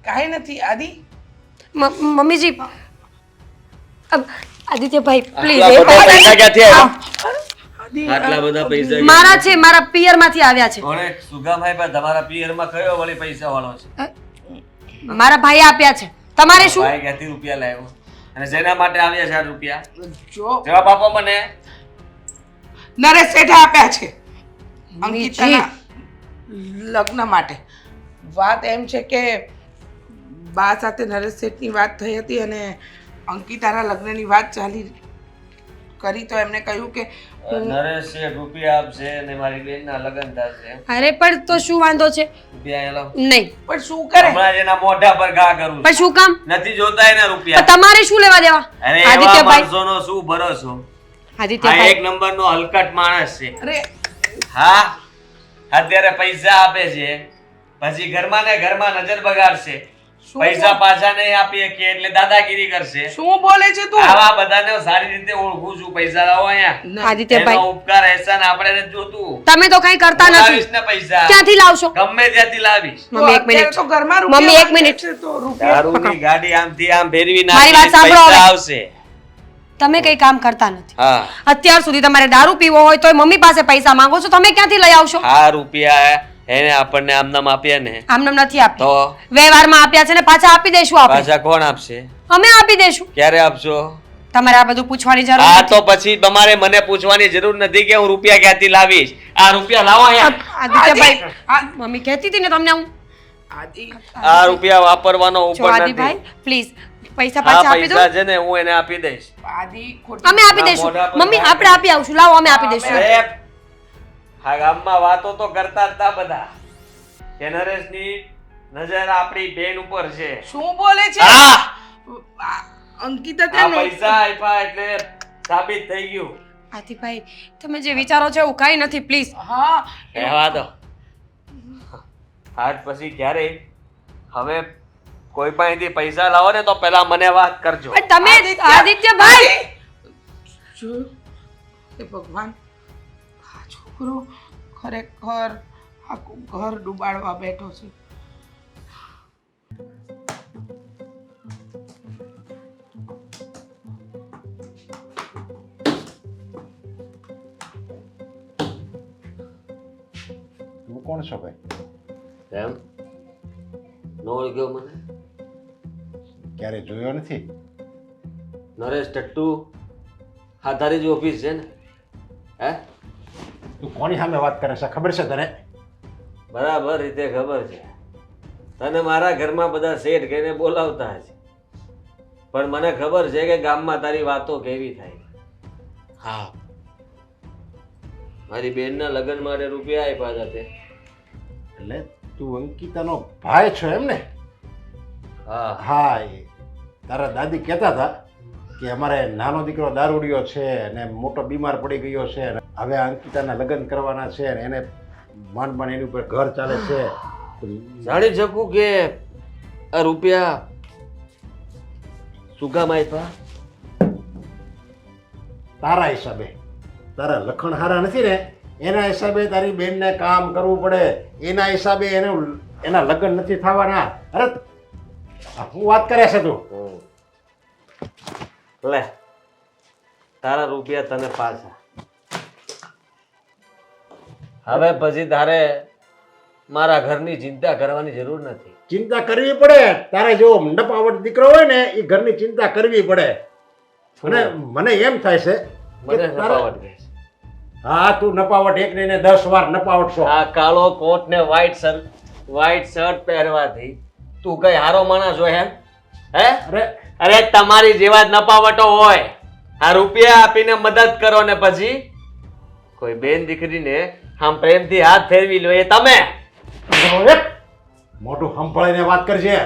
કાંઈ નથી. આદિ, મમ્મીજી, આદિત્યભાઈ પ્લીઝ, આટલા બધા પૈસા ક્યાંથી આવ્યા? આદિ, આટલા બધા પૈસા મારા છે, મારા પિયરમાંથી આવ્યા છે. કોણે સુગાભાઈ પણ તમારા પિયરમાં કયો વળી પૈસા વાળો છે? મારા ભાઈએ આપ્યા છે. તમારે શું? ભાઈ ક્યાંથી રૂપિયા લાવ્યો અને શેના માટે આવ્યા છે આ રૂપિયા? જો જવાબ આપો મને. નરેશ શેઠે આપ્યા છે અંકિતાના લગ્ન માટે. વાત એમ છે કે બા સાથે નરેશ શેઠની વાત થઈ હતી અને અંકિતાના લગ્નની વાત ચાલી કરી તો એમને કહ્યું કે નરેશ શેઠ રૂપિયા આપશે અને મારી બેનના લગ્ન થશે. અરે પણ તો શું વાંધો છે? રૂપિયા અહીંયા લાવો. નહીં. પણ શું કરે? હમણાં જ એના મોઢા પર ઘા કરું પણ શું કામ? નથી જોતા એના પણ રૂપિયા. તમારે શું લેવા દેવા? અરે એવા આદિત્યભાઈ, માણસોનો શું ભરોસો? આ આદિત્યભાઈ, એક નંબરનો હલકટ માણસ છે. અરે હા, અત્યારે પૈસા આપે છે પછી ઘરમાં ને ઘરમાં નજર બગાડશે શું પૈસા પાછા નહીં આપીએ કે એટલે દાદાગીરી કરશે શું બોલે છે તું આવા બધાને સારી રીતે ઓળખું છું પૈસા લાવો અહીંયા ના, આદિત્યભાઈ એનો ઉપકાર અહેસાન આપણે નથી જોતું તમે તો કઈ કરતા નથી બોલાવીશ ને પૈસા ક્યાંથી લાવશો ગમે ત્યાંથી લાવીશ મમ્મી એક અત્યારે મિનિટ તો ઘરમાં મમ્મી, એક રૂપિયા મિનિટ. માંગે છે તો રૂપિયા દારૂની ગાડી આમથી આમ ફેરવી મારી વાત નાખીશ, સાંભળો પૈસા હવે. આવશે તમે કઈ કામ કરતા નથી હા અત્યાર સુધી તમારે દારૂ પીવો હોય તો મમ્મી પાસે પૈસા માંગો છો તમે ક્યાંથી લઈ આવશો આ રૂપિયા એને આપણને આમ નામ આપ્યા ને આમ નથી આપ્યા તો વ્યવહારમાં આપ્યા છે ને પાછા આપી દેશું આપણે પાછા કોણ આપશે અમે આપી દેશું ક્યારે આપશો તમારે આ બધું પૂછવાની જરૂર આ નથી તો પછી તમારે મને પૂછવાની જરૂર નથી કે હું રૂપિયા ક્યાંથી લાવીશ આ રૂપિયા લાવો અહીંયા આદિત્યભાઈ મમ્મી કહેતી હતી ને તમને હું આદિ આ રૂપિયા વાપરવાનો જો ઉપર નથી આદિભાઈ પ્લીઝ પૈસા આ પાછા આપી દો પૈસા છે ને હું એને આપી દઈશ આદિ ખોટી અમે આપી ના, દઈશું મોઢા પર મમ્મી હાથ આપણે આપી આવશું લાવો અમે આપી દઈશું અરે, આ ગામમાં વાતો તો કરતા જ હતા બધા કે નરેશની નજર આપણી બેન ઉપર છે શું બોલે છે હા આ અંકિતા આ તે નો- પૈસા આપ્યા એટલે સાબિત થઈ ગયું આદિભાઈ તમે જે વિચારો છો એવું કઈ નથી પ્લીઝ હા કહેવા દો આજ પછી ક્યારેય હવે કોઈ પાસેથી પૈસા લાવો ને તો પહેલા મને વાત કરજો પણ તમે આદિત્યભાઈ જોયું? હે ભગવાન આ છોકરો ખરેખર આખું ઘર ડૂબાડવા બેઠો છે તું કોણ છો ભાઈ? એમ નો ઓળખ્યો મને ક્યારે જોયો નથી? નરેશ ટટ્ટુ હા તારી જ ઓફિસ છે ને હે તું કોની સામે વાત કરે છે ખબર છે તને? બરાબર રીતે ખબર છે તને મારા ઘરમાં બધા શેઠ કહીને બોલાવતા હશે પણ મને ખબર છે કે ગામમાં તારી વાતો કેવી થાય હા મારી બેનના લગ્ન માટે રૂપિયા આપ્યા હતા તે એટલે તું અંકિતાનો ભાઈ છો એમ ને? હા હા એ તારા દાદી કહેતા હતા કે અમારે નાનો દીકરો દારૂડિયો છે અને મોટો બીમાર પડી ગયો છે અને હવે આ અંકિતાના લગ્ન કરવાના છે અને એને માંડ માંડ એની ઉપર ઘર ચાલે છે. જાણી શકું કે આ રૂપિયા શું કામ આપ્યા તારા હિસાબે તારા લખણ હારા નથી ને એના હિસાબે તારી બેનને કામ કરવું પડે એના હિસાબે એના લગ્ન નથી થવાના. અરે આ શું વાત કરે છે તું? લે તારા રૂપિયા તને પાછા હવે પછી તારે મારા ઘરની ચિંતા કરવાની જરૂર નથી ચિંતા કરવી પડે. તારે જો નપાવટ દીકરો હોય ને એ ઘરની ચિંતા કરવી પડે. અને મને એમ થાય છે કે મને તારા- નપાવટ કહે છે. હા તું નપાવટ એક ને 10 વાર નપાવટ છો. આ કાળો કોટ ને વ્હાઈટ શર્ટ પહેરવાથી તું કઈ હારો માણસ હોય એમ હે અરે અરે તમારી જેવા જ નપાવટો હોય આ રૂપિયા આપીને મદદ કરો ને પછી કોઈ બેન દીકરીને આમ પ્રેમથી હાથ ફેરવી લો એ તમે એક મોઢું સંભાળીને વાત કરજે.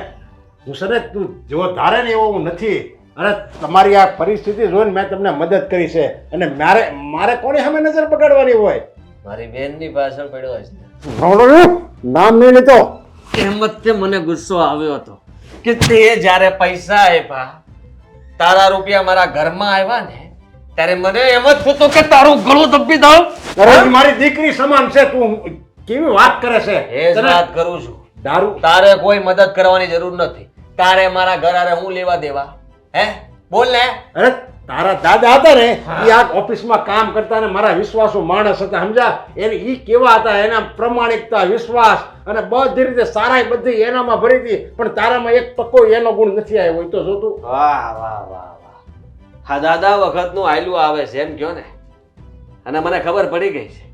હું છે ને તું જેવો ધારે ને એવો હું નથી. અને તમારી આ પરિસ્થિતિ જોઈને મેં તમને મદદ કરી છે અને મારે કોની સામે નજર બગાડવાની હોય? મારી બેનની પાછળ પડ્યો છે નામ નહીં લેતો. એમ વખતે મને ગુસ્સો આવ્યો હતો કે તે જ્યારે પૈસા આપ્યા તારા રૂપિયા મારા ઘરમાં આવ્યા ને ત્યારે મને એમ જ થતું કે તારું ગળું દબી દઉં અરે મારી દીકરી સમાન છે. તું કેવી વાત કરે છે? એ જ તને વાત કરું છું દારૂ તારે કોઈ મદદ કરવાની જરૂર નથી તારે મારા ઘર હારે હું લેવા દેવા હે બોલ ને અરે તારા દાદા હતા ને એ આ ઓફિસમાં કામ કરતા ને મારા વિશ્વાસુ માણસ હતા સમજા. એને ઈ કેવા હતા એના પ્રમાણિકતા વિશ્વાસ અને બધી રીતે સારાઈ બધી એનામાં ભરી હતી પણ તારામાં એક ટકો એનો ગુણ નથી આવ્યો હોય તો જોતું. વાહ વાહ વાહ વાહ હા દાદા વખતનું આયલું આવે છે એમ કયો ને અને મને ખબર પડી ગઈ છે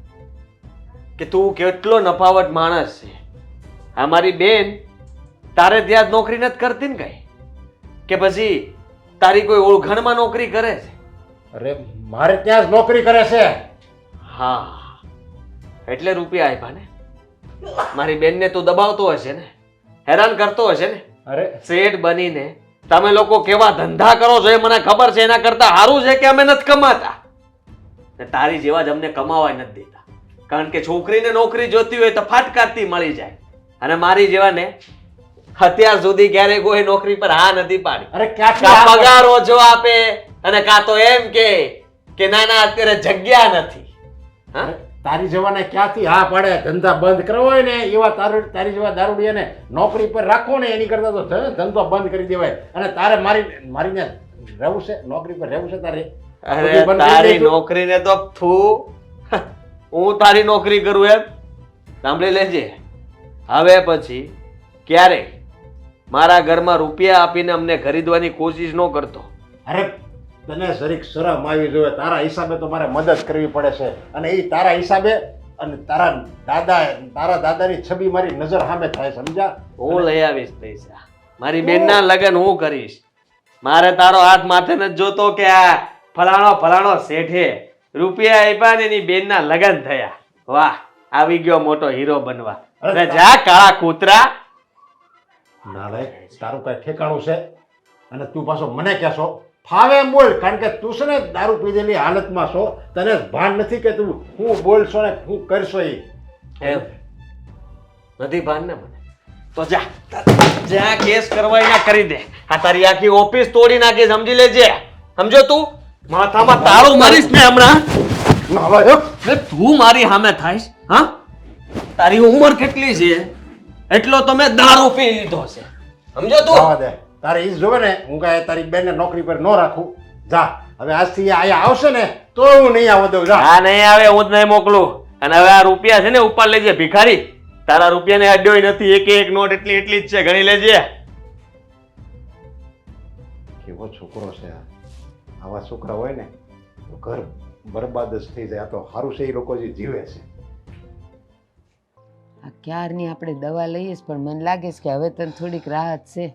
કે તું કેટલો નફાવટ માણસ છે આ મારી બેન તારે ત્યાં જ નોકરી નથી કરતી ને કઈ કે પછી તારી કોઈ ઓળખાણમાં નોકરી કરે છે અરે મારે ત્યાં જ નોકરી કરે છે. હા એટલે રૂપિયા આપ્યા ને મારી બેનને તું દબાવતો હશે ને હેરાન કરતો હશે ને અરે શેઠ બનીને તમે લોકો કેવા ધંધા કરો છો એ મને ખબર છે એના કરતા સારું છે કે અમે નથી કમાતા ને તારી જેવા જ અમને કમાવા નથી દેતા કારણ કે છોકરીને નોકરી જોતી હોય તો ફાટકારથી મળી જાય અને મારી જેવાને અત્યાર સુધી ક્યારેય કોઈ નોકરી પર હા નથી પાડી. અરે ક્યાંથી કાં આ પગાર ઓછો આપે અને કાં તો એમ કે ના ના અત્યારે જગ્યા નથી. હા તારી જેવાને ક્યાંથી હા પાડે? ધંધા બંધ કરવો હોય ને એવા તારી જેવા દારૂડિયાને નોકરી પર રાખો ને એની કરતા તો ધંધો બંધ કરી દેવાય. અને તારે મારીને રહેવું છે, નોકરી પર રહેવું છે તારે? અરે બધું બંધ કરી તારી દેજો. નોકરીને તો હું તારી નોકરી કરું એમ સાંભળી લેજે. હવે પછી ક્યારેય મારા ઘરમાં રૂપિયા આપીને અમને ખરીદવાની કોશિશ ન કરતો. અરે તને જરીક શરમ આવી જોઈએ. તારા હિસાબે તો મારે મદદ કરવી પડે છે અને એ તારા હિસાબે અને તારા દાદાની છબી મારી નજર સામે થાય, સમજ્યા? હું લઈ આવીશ પૈસા. મારી બેનના લગ્ન હું કરીશ. મારે તારો હાથ માથે નથી જોતો કે આ ફલાણો શેઠે રૂપિયા આપ્યા ને એની બેનના લગ્ન થયા. વાહ, આવી ગયો મોટો હીરો બનવા. અરે જા કાળા કૂતરા. ના ભાઈ, તારું કઈ ઠેકાણું છે? અને તું પાછો મને કહેશો? ફાવે એમ બોલ, કારણ કે તું છે ને દારૂ પીધેલી હાલતમાં છો. તને ભાન નથી કે તું હું બોલશો ને હું કરશો એ. એમ નથી ભાન ને મને તો જા કેસ કરવાય ના કરી દે. આ તારી આખી ઓફિસ તોડી નાખી, સમજી લેજે. સમજો તું? માથામાં તાળું મારીશ ને હમણાં. ના ભાઈ, એટલે તું મારી સામે થાઈશ? હા, તારી ઉંમર કેટલી છે એટલો તો મેં દારૂ પી લીધો છે, સમજો તું? જવા દે. તારે ઈ જ જોવે ને હું કાંઈ તારી બેનને નોકરી પર ન રાખું. જા હવે આજથી અહીંયા આવશે ને તો હું નહીં આવવા દઉં. જા. આ નહીં આવે, હું જ નહીં મોકલું. અને હવે આ રૂપિયા છે ને ઉપર લેજે ભિખારી. તારા રૂપિયાને અડ્યોય નથી. એક નોટ એટલી જ છે, ગણી લેજે. કેવો છોકરો છે આ! આવા છોકરા હોય ને તો ઘર બરબાદ જ થઈ જાય. આ તો સારું છે એ લોકો જે જીવે છે. આ ક્યારની આપણે દવા લઈએ છીએ, પણ મને લાગે છે કે હવે તને થોડીક રાહત છે.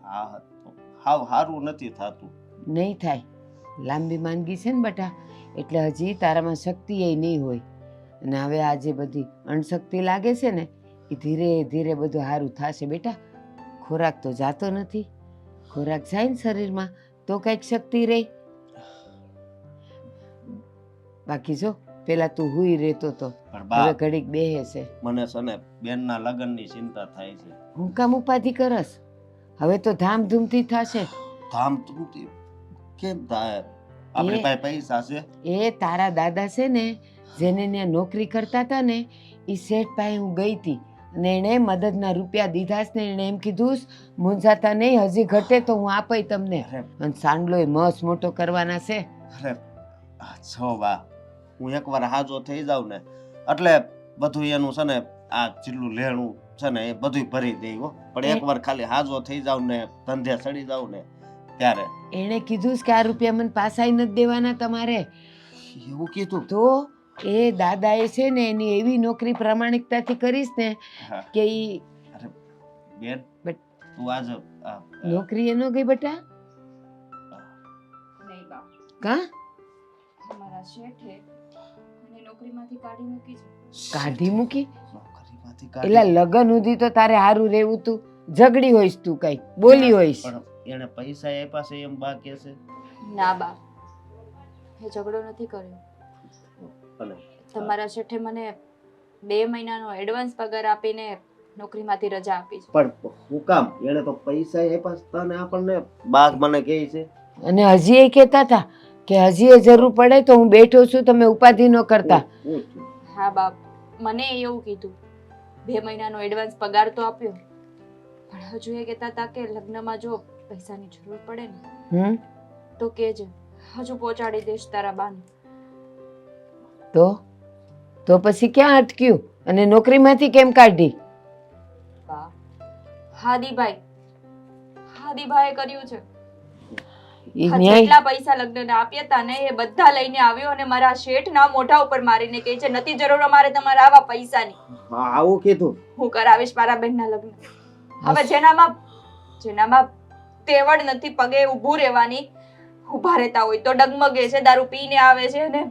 હા હાવ સારું નથી થતું. નહીં થાય, લાંબી માંદગી છે ને બટા, એટલે હજી તારામાં શક્તિ એ નહીં હોય. અને હવે આ જે બધી અણશક્તિ લાગે છે ને એ ધીરે ધીરે બધું સારું થશે બેટા. ખોરાક તો જાતો નથી, ખોરાક જાય ને શરીરમાં તો કંઈક શક્તિ રહે. બાકી જો પેલા તું હુઈ રહેતો તો, પણ હવે બા, ઘડીક બેહે છે. મને છે ને બેનના લગ્નની ચિંતા થાય છે. હું કામ ઉપાધિ કરસ? હવે તો ધામધૂમથી થશે. ધામધૂમથી કેમ થાય? આપણી પાસે પૈસા છે. એ તારા દાદા છે ને જેને ત્યાં નોકરી કરતા હતા ને એ શેઠ પાસે હું ગઈ હતી અને એણે મદદના રૂપિયા દીધા છે ને એણે એમ કીધું મૂંઝાતા નહીં, હજી ઘટે તો હું આપઈ તમને. અરે અને સાંડલો એ મસ્ત મોટો કરવાના છે. અરે છો બા, હું એકવાર હાજો થઈ જાઉં ને એટલે બધું એનું છે ને આ જેટલું લેણું છે ને એ બધું ભરી દઈ હો. પણ એકવાર ખાલી હાજો થઈ જાઉં ને ધંધે ચડી જાઉં ને ત્યારે. એણે કીધું કે આ રૂપિયા મને પાછાય નથી દેવાના તમારે. એવું કીધું? તો એ દાદાએ છે ને એની એવી નોકરી પ્રામાણિકતાથી કરીશ ને હા. કે ઈ અરે બેન, તું આજ નોકરી એ ન ગઈ બેટા. નહીં બા, કા મારા શેઠે મને નોકરીમાંથી કાઢી મૂકી છે. કાઢી મૂકી? નોકરીમાંથી એટલે કાઢી. લગન સુધી તો તારે હારું રહેવું તું, ઝઘડી હોઈશ તું, કઈ બોલી હોઈશ. પણ એને પૈસા આપ્યા છે એમ બા કહે છે. ના બા, એ ઝઘડો નથી કર્યો. અને તમારા શેઠે મને 2 મહિનાનો એડવાન્સ પગાર આપીને નોકરીમાંથી રજા આપી છે. પણ હું કામ? એને તો પૈસા આપ્યા છે તને આપણને બા મને કહે છે. અને હજી એ કહેતા હતા કે હજી એ જરૂર પડે તો હું બેઠો છું, તમે ઉપાધિ ન કરતા. હું છું. હા બાપ, મને એવું કીધું. 2 મહિનાનો એડવાન્સ પગાર તો આપ્યો, પણ હજુ એ કહેતા હતા કે લગ્નમાં જો પૈસાની જરૂર પડે ને તો કહેજે, હજુ પહોંચાડી દઈશ તારા બાને. તો પછી ક્યાં અટક્યું અને નોકરીમાંથી કેમ કાઢી? બા, હાદીભાઈએ કર્યું છે. ઈ આ ન્યાય જેટલા પૈસા લગ્નના આપ્યા હતા ને એ બધા લઈને આવ્યો અને મારા શેઠના મોઢા ઉપર મારીને કહે છે નથી જરૂર અમારે તમારા આવા પૈસાની. હા, આવું કીધું. હું કરાવીશ મારા બહેનના લગ્ન. હવે જેનામાં તેવડ નથી પગે ઊભું રહેવાની, ઊભા રહેતા હોય તો ડગમગે છે, દારૂ પીને આવે છે અને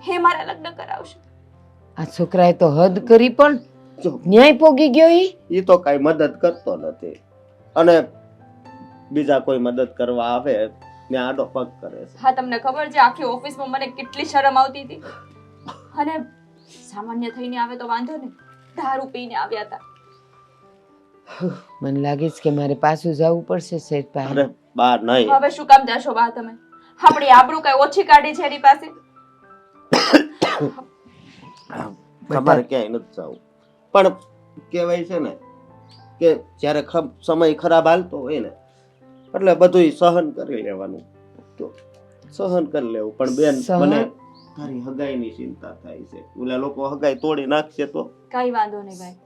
હે મારા લગ્ન કરાવશે. આ છોકરાએ તો હદ કરી, પણ જો, ન્યાય પોગી ગયો. ઈ તો કઈ મદદ કરતો નથી અને બીજા કોઈ મદદ કરવા આવે ને આડો પગ કરે છે. હા, તમને ખબર છે આખી ઓફિસમાં મને કેટલી શરમ આવતી હતી. અને સામાન્ય થઈને આવે તો વાંધો નહીં, દારૂ પીને આવ્યા હતા. મને લાગે છે કે મારે પાછું જવું પડશે શેઠ પાસે. અરે બા નહીં, હવે શું કામ જાશો બા તમે? આપણી આબરૂ કઈ ઓછી કાઢી છે એની પાસે? તમારે ક્યાંય નથી જવું. પણ કહેવાય છે ને કે જ્યારે સમય ખરાબ હાલતો હોય ને એટલે બધું સહન કરી લેવાનું. તો સહન કરી લેવું. પણ બેન, સહન? મને તારી હગાઈની ચિંતા થાય છે. ઓલા લોકો હગાઈ તોડી નાખશે તો કઈ વાંધો નહીં ભાઈ,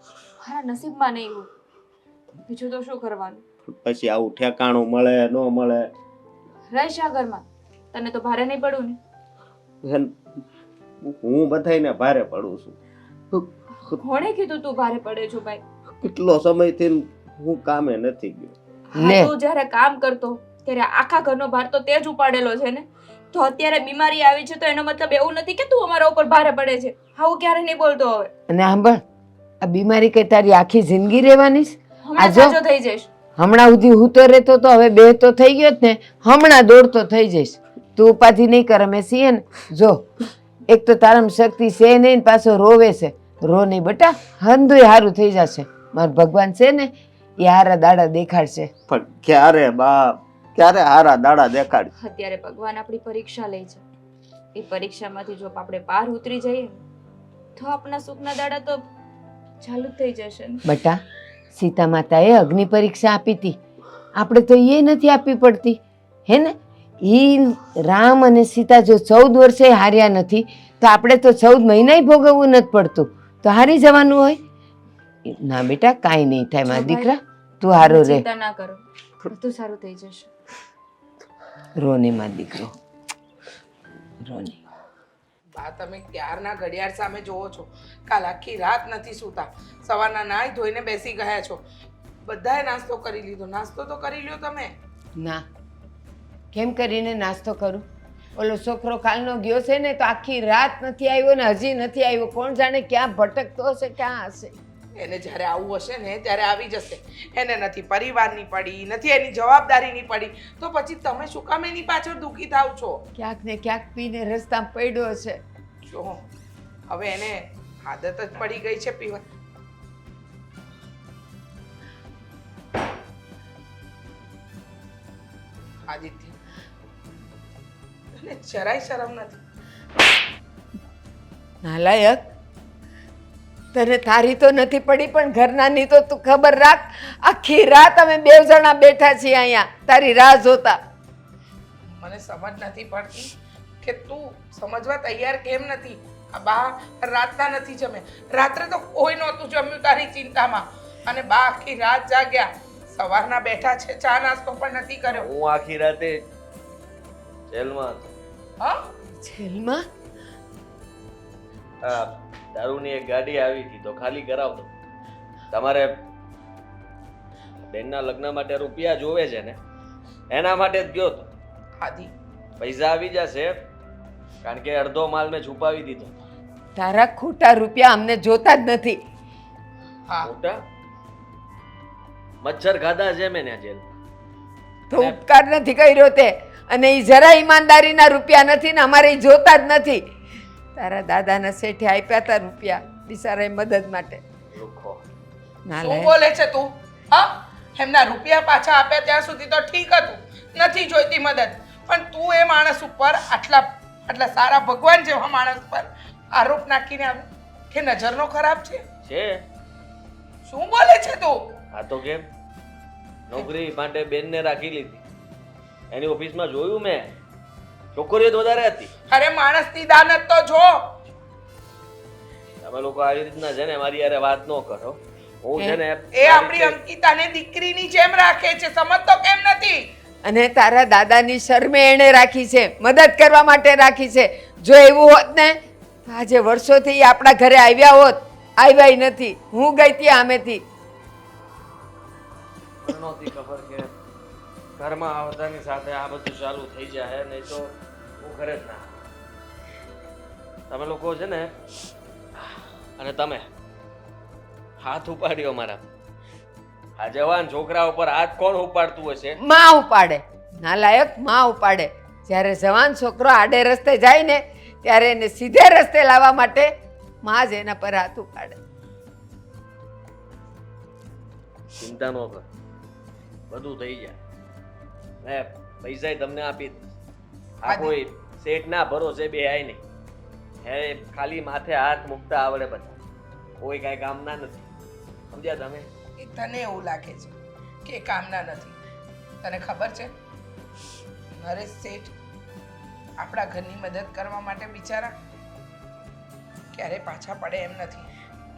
મારા નસીબમાં નહીં હોય, બીજું તો શું કરવાનું? પછી આવું ઠેકાણું મળે ન મળે. રહીશ આ ઘરમાં, તને તો ભારે નહીં પડું ને? બેન, હું બધાયને ભારે પડું છું. કોણે કીધું તું ભારે પડે છો ભાઈ? કેટલો સમયથી હું કામે નથી ગયો. લે. તું જ્યારે કામ કરતો ત્યારે આખા ઘરનો ભાર તો તે જ ઉપાડેલો છે ને. તો અત્યારે બીમારી આવી છે તો એનો મતલબ એવું નથી કે તું અમારા ઉપર ભારે પડે છે. આવું ક્યારે નહીં બોલતો હવે. અને સાંભળ, આ બીમારી કઈ તારી આખી જિંદગી રહેવાની છે? હમણાં જો. સાજો થઈ જઈશ. હમણાં સુધી હું તો રહેતો તો હવે બે તો થઈ ગયો જ ને, હમણાં દોડતો થઈ જઈશ. તું ઉપાધિ નહીં કર, અમે છીએ ને. જો, એક તો તારામાં શક્તિ છે નહીં ને પાછો રોવે છે. રો નહીં બટા, હંધુય સારું થઈ જશે. મારો ભગવાન છે ને એ હારા દાડા દેખાડશે. પણ ક્યારે બા, ક્યારે હારા દાડા દેખાડ. અત્યારે ભગવાન આપણી પરીક્ષા લે છે. એ પરીક્ષામાંથી જો આપણે પાર ઉતરી જઈએ તો આપણા સુખના દાડા તો ચાલુ જ થઈ જશે ને. બટા, સીતા માતાએ અગ્નિ પરીક્ષા આપી હતી, આપણે તો એ નથી આપવી પડતી હે ને. ઈ રામ અને સીતા જો 14 વર્ષે હાર્યા નથી તો આપણે તો 14 મહિના ભોગવવું નથી પડતું, તો હારી જવાનું હોય. ના બેટા, કાંઈ નહીં થાય મારા દીકરા, તું હારો રે. ચિંતા ના કરો, બધું સારું થઈ જશે. રોને મારો દીકરો, રોને. બા, તમે ક્યારના ઘડિયાળ સામે જોવો છો? કાલ આખી રાત નથી સૂતા, સવારના નાઈ ધોઈને બેસી ગયા છો. બધાએ નાસ્તો કરી લીધો. નાસ્તો તો કરી લ્યો તમે. ના, કેમ કરીને નાસ્તો કરું? ઓલો છોકરો કાલનો ગયો છે ને તો આખી રાત નથી આવ્યો ને હજી નથી આવ્યો. કોણ જાણે ક્યાં ભટકતો હશે, ક્યાં હશે. એને જ્યારે આવું હશે ને ત્યારે આવી જશે. એને નથી પરિવારની પડી, નથી એની જવાબદારીની પડી, તો પછી તમે શું કામ એની પાછળ દુઃખી થાવ છો? ક્યાંક ને ક્યાંક પીને રસ્તામાં પડ્યો હશે. જો હવે એને આદત જ પડી ગઈ છે પીવા. આદિત્ય, તને જરાય શરમ નથી? નાલાયક, તને તારી તો નથી પડી પણ ઘરનાની તો તું ખબર રાખ. આખી રાત અમે 2 જણા બેઠા છીએ અહીંયા તારી રાહ જોતા. મને સમજ નથી પડતી કે તું સમજવા તૈયાર કેમ નથી. આ બા રાતના નથી જમે. રાત્રે તો કોઈ નહોતું જમ્યું તારી ચિંતામાં, અને બા આખી રાત જાગ્યા. સવારના બેઠા છે, ચા નાસ્તો પણ નથી કર્યો. હું આખી રાતે જેલમાં હતો. હા? જેલમાં? આ દારૂની એક ગાડી આવી હતી તો ખાલી કરાવતો. તમારે બેનના લગ્ન માટે રૂપિયા જોવે છે ને, એના માટે જ ગયો તો. આદિ, પૈસા આવી જશે કારણ કે અડધો માલ મેં છુપાવી દીધો. તારા ખોટા રૂપિયા અમને જોતા જ નથી. હા, મોટા મચ્છર ખાધા છે મેં ત્યાં જેલ. તો ઉપકાર નથી કર્યો તે, અને એ જરા ઈમાનદારીના રૂપિયા નથી ને અમારે ઈ જોતા જ નથી. તારા દાદાના શેઠે આપ્યા તા રૂપિયા બિચારા મદદ માટે. રૂખો. ના શું લે, બોલે છે તું? હા, એમના રૂપિયા પાછા આપ્યા ત્યાં સુધી તો ઠીક હતું, નથી જોઈતી મદદ. પણ તું એ માણસ ઉપર આટલા સારા ભગવાન જેવા માણસ પર આરોપ નાખીને આવે કે નજરનો ખરાબ છે. છે શું બોલે છે તું? આ તો કેમ નોકરી માટે બેનને રાખી લીધી. એની ઓફિસમાં જોયું મેં, છોકરીઓ જ વધારે હતી. અરે માણસની દાનત તો જો. તમે લોકો આવી રીતના છે ને મારી યારે વાત ન કરો. હું છે ને એ આપણી અંકિતાને દીકરીની જેમ રાખે છે, સમજતો કેમ નથી? અને તારા દાદાની શરમે એણે રાખી છે, મદદ કરવા માટે રાખી છે. જો એવું હોત ને તો આજે વર્ષોથી ઈ આપણા ઘરે આવ્યા હોત. આવ્યા નથી, હું ગઈ ત્યાં આમેથી. નહોતી ખબર કે ઘરમાં આવતાની સાથે આ બધું ચાલુ થઈ જાય, નહીં તો હું ઘરે જ ના. તમે લોકો છે ને, અને તમે હાથ ઉપાડ્યો મારા. આ જવાન છોકરા ઉપર હાથ કોણ ઉપાડતું હશે? માં ઉપાડે, નાલાયક માં ઉપાડે. જ્યારે જવાન છોકરો આડે રસ્તે જાય ને ત્યારે એને સીધે રસ્તે લાવવા માટે માં જ એના પર હાથ ઉપાડે. ચિંતા ન કર, બધું થઈ જાય. મેં પૈસા તમને આપી દઈશ. આ આદિ. કોઈ શેઠના ભરોસે બે આય નહીં. હે ખાલી માથે હાથ મૂકતા આવડે બધા, કોઈ કાંઈ કામના નથી. સમજ્યા તમે? એ તને એવું લાગે છે કે એ કામના નથી. તને ખબર છે નરેશ શેઠ આપણા ઘરની મદદ કરવા માટે બિચારા ક્યારે પાછા પડે એમ નથી.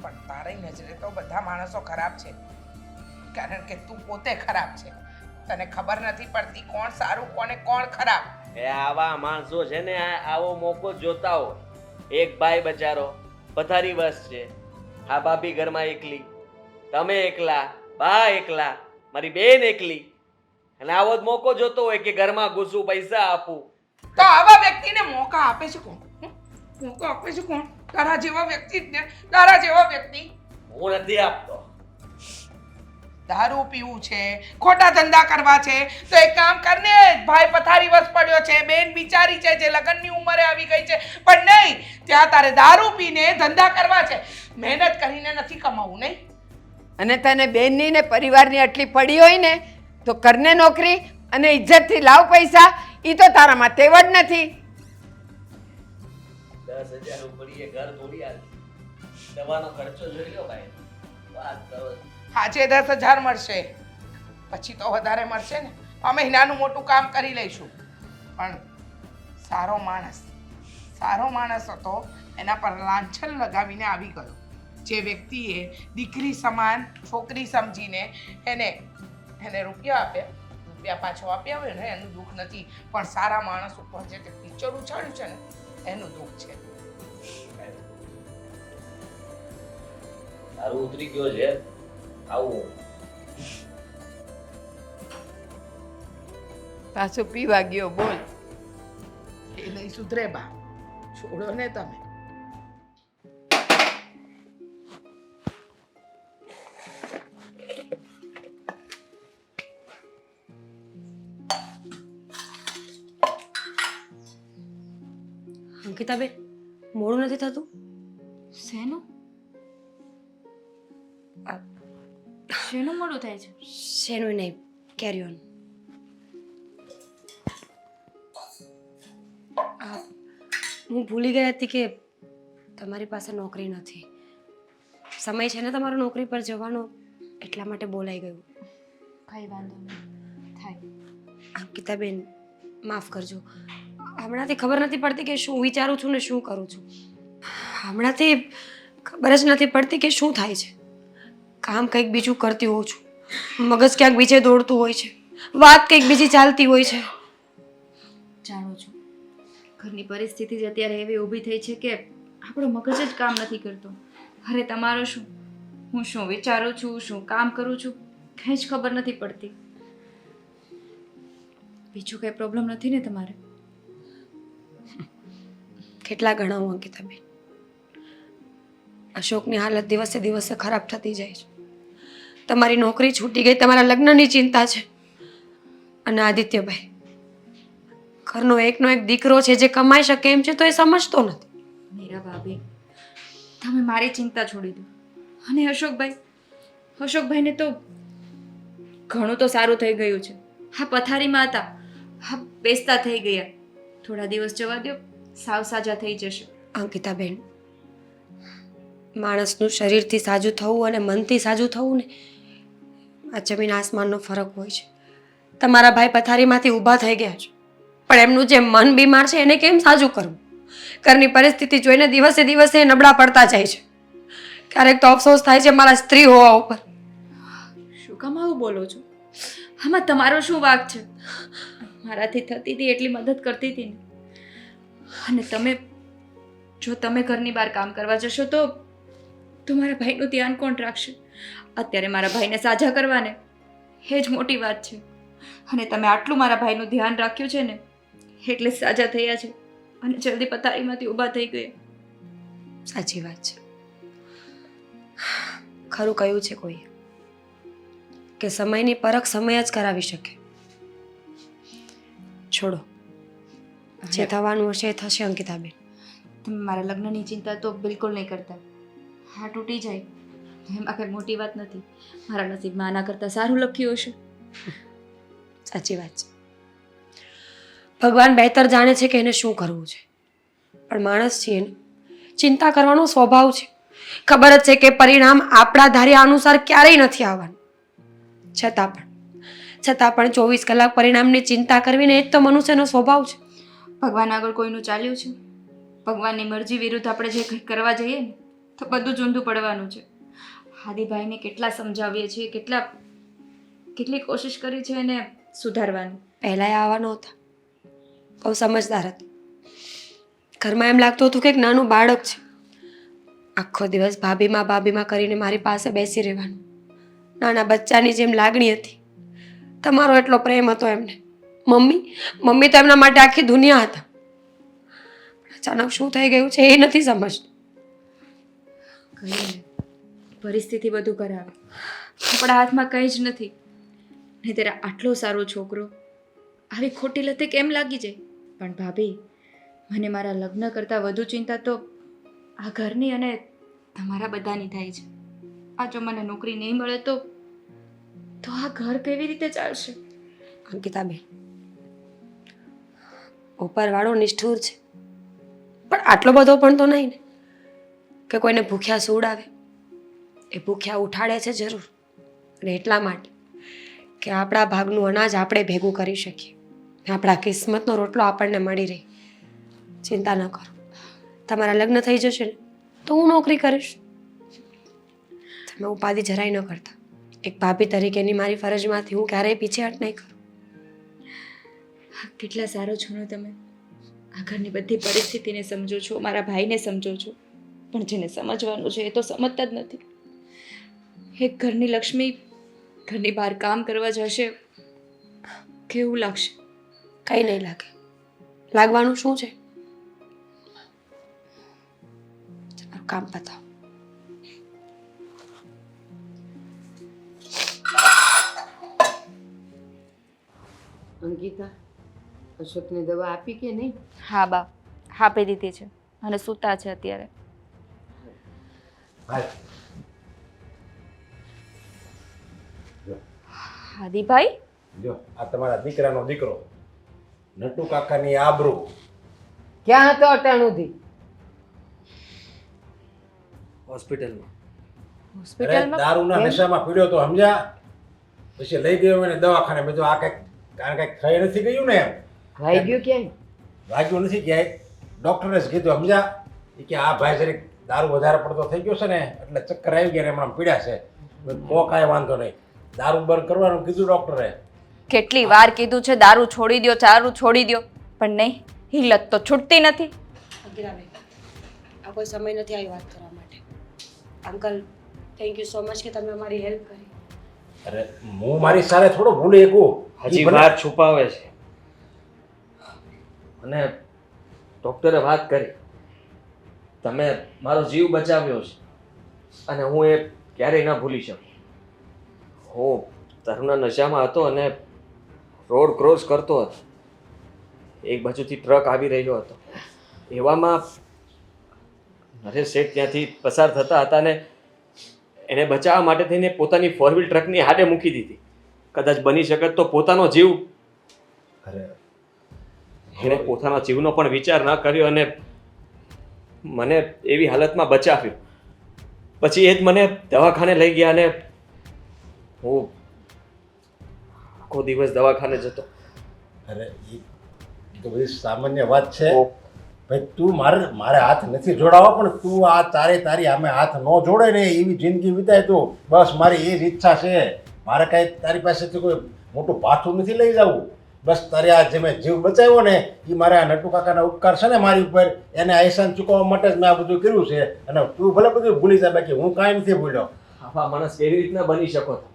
પણ તારી નજરે તો બધા માણસો ખરાબ છે, કારણ કે તું પોતે ખરાબ છે. તને ખબર નથી પડતી કોણ સારું કોને કોણ ખરાબ. એ આવા માણસો છે ને આવો મોકો જોતા હોય. એક ભાઈ બચારો પથારી બસ છે, આ ભાભી ઘરમાં એકલી, તમે એકલા, બા એકલા, મારી બેન એકલી, અને આવો જ મોકો જોતો હોય કે ઘરમાં ઘૂસું, પૈસા આપું. તો આવા વ્યક્તિને મોકા આપે છે કોણ? મોકો આપે છે કોણ? તારા જેવા વ્યક્તિ જ ને. તારા જેવા વ્યક્તિ. હું નથી આપતો. દારૂ પીવું છે, ખોટા ધંધા કરવા છે, તો એક કામ કરને, ભાઈ પથારી વસ પડ્યો છે, બેન બિચારી છે જે લગ્નની ઉંમરે આવી ગઈ છે, પણ નહીં, ત્યાં તારે દારૂ પીને ધંધા કરવા છે. મહેનત કરીને નથી કમાવું, નહીં? અને તને બેનની ને પરિવારની આટલી પડી હોય ને તો કરને નોકરી અને ઇજ્જતથી લાવ પૈસા. એ તો તારામાં તેવ જ નથી. 10,000 ઉપરીએ ઘર થોડી આવે. દવાનો ખર્ચો જોઈ લો ભાઈ. વાત કરો. આજે 10,000 મળશે, પછી તો વધારે મળશે ને. અમે નાનું મોટું કામ કરી લઈશું. પણ સારો માણસ હતો, એના પર લાંછન લગાવીને આવી ગયો. જે વ્યક્તિએ દીકરી સમાન છોકરી સમજીને એને રૂપિયા પાછો આપ્યા હોય ને એનું દુઃખ નથી, પણ સારા માણસ ઉપર જે તે પિક્ચર ઉછાળ્યું છે ને એનું દુઃખ છે. તારું ઉતરી ગયો છે આવું. પાછું પીવા ગયો, બોલ. એ નહીં સુધરે બા, છોડો ને તમે. અંકિતાબેન, મોડું નથી થતું? શેનું શેનું મોડું થાય છે? શેનું નહીં, કેરી ઓન. હું ભૂલી ગઈ હતી કે તમારી પાસે નોકરી નથી. સમય છે ને તમારો નોકરી પર જવાનો, એટલા માટે બોલાઈ ગયું. કઈ વાંધો નહીં, થાય. અંકિતાબેન, માફ કરજો. હમણાંથી ખબર નથી પડતી કે શું વિચારું છું ને શું કરું છું. હમણાંથી ખબર જ નથી પડતી કે શું થાય છે. કામ કંઈક બીજું કરતી હોઉં છું, મગજ ક્યાંક બીજે દોડતું હોય છે, વાત કંઈક બીજી ચાલતી હોય છે. જાણું છું, ઘરની પરિસ્થિતિ જ અત્યારે એવી ઊભી થઈ છે કે આપણો મગજ જ કામ નથી કરતો. અરે તમારો શું, હું શું વિચારું છું, શું કામ કરું છું, કંઈ જ ખબર નથી પડતી. બીજું કંઈ પ્રોબ્લેમ નથી ને તમારે? કેટલા ગણાવું અંકિતાબેન, અશોકની હાલત દિવસે દિવસે ખરાબ થતી જાય છે. તમારી નોકરી છૂટી ગઈ, તમારા લગ્નની ચિંતા છે, અને આદિત્યભાઈ ઘરનો એકનો એક દીકરો છે જે કમાઈ શકે એમ છે તો એ સમજતો નથી. મીરા ભાભી, તમે મારી ચિંતા છોડી દો. અને અશોકભાઈને તો ઘણું તો સારું થઈ ગયું છે. હા, પથારીમાં હતા, હા બેસતા થઈ ગયા. થોડા દિવસ જવા દો, સાવ સાજા થઈ જશે. અંકિતાબેન, માણસનું શરીરથી સાજું થવું અને મનથી સાજું થવું ને આ જમીન આસમાનનો ફરક હોય છે. તમારા ભાઈ પથારીમાંથી ઊભા થઈ ગયા છે, પણ એમનું જે મન બીમાર છે એને કેમ સાજું કરવું? ઘરની પરિસ્થિતિ જોઈને દિવસે દિવસે એ નબળા પડતા જાય છે. ક્યારેક તો અફસોસ થાય છે મારા સ્ત્રી હોવા ઉપર. શું કામ આવું બોલો છો? આમાં તમારો શું વાંક છે? મારાથી થતી હતી એટલી મદદ કરતી હતી ને. અને તમે ઘરની બહાર કામ કરવા જશો તો મારા ભાઈનું ધ્યાન કોણ રાખશે? અત્યારે મારા ભાઈને સાજા કરવાને એ જ મોટી વાત છે. અને તમે આટલું મારા ભાઈનું ધ્યાન રાખ્યું છે ને એટલે સાજા થયા છે અને જલ્દી પથારીમાંથી ઊભા થઈ ગયા. સાચી વાત છે. ખરું કહ્યું છે કોઈ કે સમયની પરખ સમય જ કરાવી શકે. છોડો, જે થવાનું હશે એ થશે અંકિતાબેન. તમે મારા લગ્નની ચિંતા તો બિલકુલ નહીં કરતા. હા તૂટી જાય એમાં કંઈ મોટી વાત નથી. મારા નસીબમાં આના કરતાં સારું લખ્યું હશે. સાચી વાત છે. ભગવાન બહેતર જાણે છે કે એને શું કરવું છે, પણ માણસ છીએ ને, ચિંતા કરવાનો સ્વભાવ છે. ખબર જ છે કે પરિણામ આપણા ધાર્યા અનુસાર ક્યારેય નથી આવવાનું. છતાં પણ 24 કલાક પરિણામની ચિંતા કરવી ને એ જ તો મનુષ્યનો સ્વભાવ છે. ભગવાન આગળ કોઈનું ચાલ્યું છે? ભગવાનની મરજી વિરુદ્ધ આપણે જે કંઈક કરવા જઈએ ને તો બધું જ ઊંધું પડવાનું છે. હાદીભાઈને કેટલા સમજાવીએ છીએ, કેટલી કોશિશ કરી છે એને સુધારવાની. પહેલાં આવા નહોતા, બહુ સમજદાર હતા. ઘરમાં એમ લાગતું હતું કે એક નાનું બાળક છે. આખો દિવસ ભાભીમાં કરીને મારી પાસે બેસી રહેવાનું. નાના બચ્ચાની જેમ લાગણી હતી. તમારો એટલો પ્રેમ હતો એમને. મમ્મી તો એમના માટે આખી દુનિયા હતા. અચાનક શું થઈ ગયું છે એ નથી સમજતું. કહીએ પરિસ્થિતિ બધું કરાવે. આપણા હાથમાં કંઈ જ નથી. ને તેરા આટલો સારો છોકરો આવી ખોટી લતે કેમ લાગી જાય? પણ ભાભી, મને મારા લગ્ન કરતાં વધુ ચિંતા તો આ ઘરની અને તમારા બધાની થાય છે. આ જો મને નોકરી નહીં મળે તો આ ઘર કેવી રીતે ચાલશે? અંકિતાબેન, ઉપરવાળો નિષ્ઠુર છે, પણ આટલો બધો પણ તો નહીં ને કે કોઈને ભૂખ્યા સુવડાવે. એ ભૂખ્યા ઉઠાડે છે જરૂર, અને એટલા માટે કે આપણા ભાગનું અનાજ આપણે ભેગું કરી શકીએ, આપણા કિસ્મતનો રોટલો આપણને મળી રહે. ચિંતા ન કરો, તમારા લગ્ન થઈ જશે ને તો હું નોકરી કરીશ. તમે ઉપાધિ જરાય ન કરતા. એક ભાભી તરીકેની મારી ફરજમાંથી હું ક્યારેય પીછેહટ નહીં કરું. કેટલા સારો છો ને તમે. આ ઘરની બધી પરિસ્થિતિને સમજો છો, મારા ભાઈને સમજો છો, પણ જેને સમજવાનું છે એ તો સમજતા જ નથી. એક ઘરની લક્ષ્મી ઘરની બહાર કામ કરવા જશે, કેવું લાગશે? કંઈ નહીં લાગે. લાગવાનું શું છે? તમારું કામ પતાવો. અંકિતા, અશોકને દવા આપી કે નહીં? હા બા, આપી દીધી છે અને સૂતા છે અત્યારે. હાદીભાઈ, જો આ તમારા દીકરાનો દીકરો નટુ કાકાની આબરૂ. ક્યાં હતો અટાણુંથી? હોસ્પિટલમાં. અરે હોસ્પિટલમાં? દારૂના નશામાં પીડ્યો તો સમજ્યા, પછી લઈ ગયો એને દવાખાને. મેં તો આ કંઈક થઈ નથી ગયું ને, એમ ભાઈ ગયું ક્યાંય? વાગ્યું નથી ક્યાંય. ડૉક્ટરે જ કીધું સમજ્યા, એ કે આ ભાઈ જરીક દારૂ વધારે પડતો થઈ ગયો છે ને એટલે ચક્કર આવી ગયા ને હમણાં પીડ્યા છે. કો કાંઈ વાંધો નહીં, દારૂ બંધ કરવાનું કીધું ડૉક્ટરે. કેટલી વાર કીધું છે દારૂ છોડી દો, દારૂ છોડી દો, પણ નહીં, હિલત તો છૂટતી નથી. અંકિતાબેન, આ કોઈ સમય નથી આવી વાત કરવા માટે. Uncle, thank you so much કે તમે અમારી હેલ્પ કરી. અરે હું મારી સાથે થોડો ભૂલી શકું. હજી વાત છુપાવે છે. અને ડૉક્ટરે વાત કરી, તમે મારો જીવ બચાવ્યો છે અને હું એ ક્યારેય ન ભૂલી શકું. હું દારૂના નશામાં હતો અને રોડ ક્રોસ કરતો હતો. એક બાજુથી ટ્રક આવી રહ્યો હતો. એવામાં નરેશ શેઠ ત્યાંથી પસાર થતા હતા ને એને બચાવવા માટે થઈને પોતાની 4 વ્હીલ ટ્રકની હાડે મૂકી દીધી. કદાચ બની શકત તો પોતાનો જીવ. અરે એણે પોતાના જીવનો પણ વિચાર ન કર્યો અને મને એવી હાલતમાં બચાવ્યો. પછી એ જ મને દવાખાને લઈ ગયા અને હું આખો દિવસ દવાખાને જતો. અરે એ તો બધી સામાન્ય વાત છે ભાઈ. તું મારે હાથ નથી જોડાવો, પણ તું આ તારી આમે હાથ ન જોડે ને એવી જિંદગી વિતાય તું. બસ મારી એ જ ઈચ્છા છે. મારે કાંઈ તારી પાસેથી કોઈ મોટું પાછું નથી લઈ જવું. બસ તારે આ જે મેં જીવ બચાવ્યો ને એ મારા નટુ કાકાના ઉપકાર છે ને મારી ઉપર, એને આયસાન ચૂકવવા માટે જ મેં આ બધું કર્યું છે. અને તું ભલે બધું ભૂલી જાય, બાકી હું કાંઈ નથી ભૂલ્યો. આવા માણસ કેવી રીતના બની શકો તમે?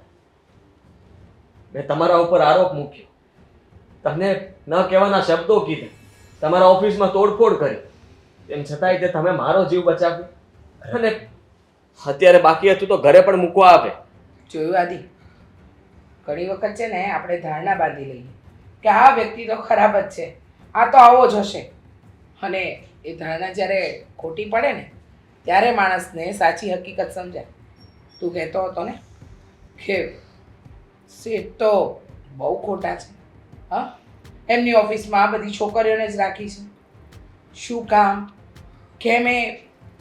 મેં તમારા ઉપર આરોપ મૂક્યો, તમને ન કહેવાના શબ્દો કીધા, તમારા ઓફિસમાં તોડફોડ કરી, તેમ છતાંય તે તમે મારો જીવ બચાવ્યો. અને અત્યારે બાકી હતું તો ઘરે પણ મૂકવા આવે. જોયું આદિ, ઘણી વખત છે ને આપણે ધારણા બાંધી લઈએ કે આ વ્યક્તિ તો ખરાબ જ છે, આ તો આવો જ હશે, અને એ ધારણા જ્યારે ખોટી પડે ને ત્યારે માણસને સાચી હકીકત સમજાય. તું કહેતો હતો ને કે શેઠ તો બહુ ખોટા છે. હા, એમની ઓફિસમાં આ બધી છોકરીઓને જ રાખી છે. શું કામ? કેમ એ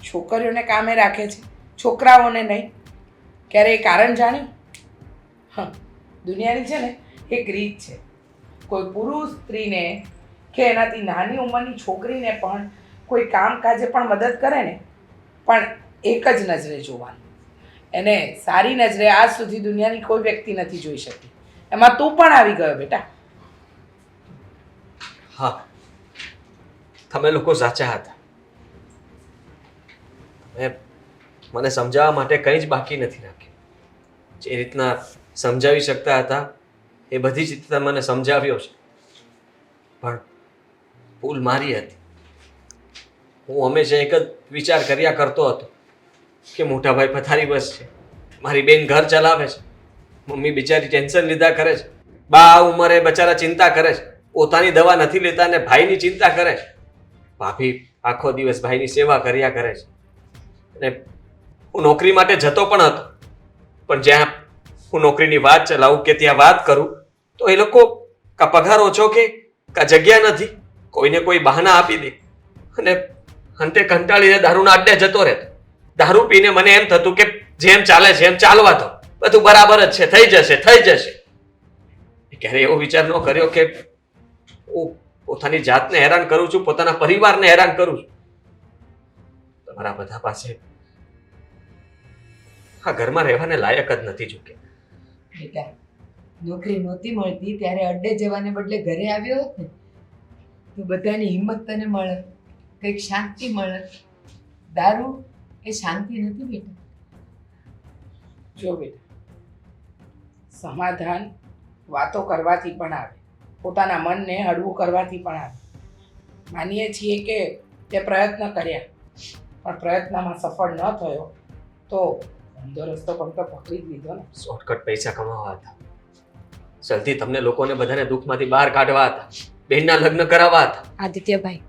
છોકરીઓને કામે રાખે છે, છોકરાઓને નહીં? ક્યારે એ કારણ જાણ્યું? હા, દુનિયાની છે ને એક રીત છે. કોઈ પુરુષ સ્ત્રીને કે એનાથી નાની ઉંમરની છોકરીને પણ કોઈ કામકાજે પણ મદદ કરે ને, પણ એક જ નજરે જોવાનું. એને સારી નજરે આજ સુધી દુનિયાની કોઈ વ્યક્તિ નથી જોઈ શકી. એમાં તું પણ આવી ગયો બેટા. હા, તમે લોકો સાચા હતા. તમે મને સમજાવવા માટે કંઈ જ બાકી નથી રાખ્યું. જે રીતના સમજાવી શકતા હતા એ બધી જ રીતે મને સમજાવ્યો છે. પણ ભૂલ મારી હતી. હું હંમેશા એક જ વિચાર કર્યા કરતો હતો કે મોટા ભાઈ પથારી બસ છે, મારી બેન ઘર ચલાવે છે, મમ્મી બિચારી ટેન્શન લીધા કરે છે, બા આ ઉંમરે બચારા ચિંતા કરે છે, પોતાની દવા નથી લેતા ને ભાઈની ચિંતા કરે છે, ભાભી આખો દિવસ ભાઈની સેવા કર્યા કરે છે. અને હું નોકરી માટે જતો પણ હતો, પણ જ્યાં હું નોકરીની વાત ચલાવું કે ત્યાં વાત કરું તો એ લોકો કા પગાર ઓછો કે કા જગ્યા નથી, કોઈને કોઈ બહાના આપી દે અને અંતે કંટાળીને દારૂના અડ્ડે જતો રહેતો. દારૂ પીને મને એમ થતું કે જેમ ચાલે છે એમ ચાલવા દો, બધું બરાબર જ છે, થઈ જશે થઈ જશે. ક્યારે એવો વિચાર ન કર્યો કે હું પોતાની જાતને હેરાન કરું છું, પોતાના પરિવારને હેરાન કરું છું. તમારા બધા પાસે આ ઘરમાં રહેવાને લાયક જ નથી ચૂક્યા. બેટા, નોકરી નહોતી મળતી ત્યારે અડ્ડે જવાને બદલે ઘરે આવ્યો હોત ને તો બધાની હિંમત તને મળે, કંઈક શાંતિ મળે. દારૂ એ શાંતિ નથી બેટા. જો બેટા, સમાધાન વાતો કરવાથી પણ આવે, પોતાના મનને હળવું કરવાથી પણ આવે. માનીએ છીએ કે તે પ્રયત્ન કર્યા, પણ પ્રયત્નમાં સફળ ન થયો તો ઊંધો રસ્તો પણ તો પકડી જ લીધો ને. શોર્ટકટ પૈસા કમાવા હતા, જલ્દી તમને લોકોને બધાને દુઃખમાંથી બહાર કાઢવા હતા, બહેનના લગ્ન કરાવવા હતા. આદિત્યભાઈ,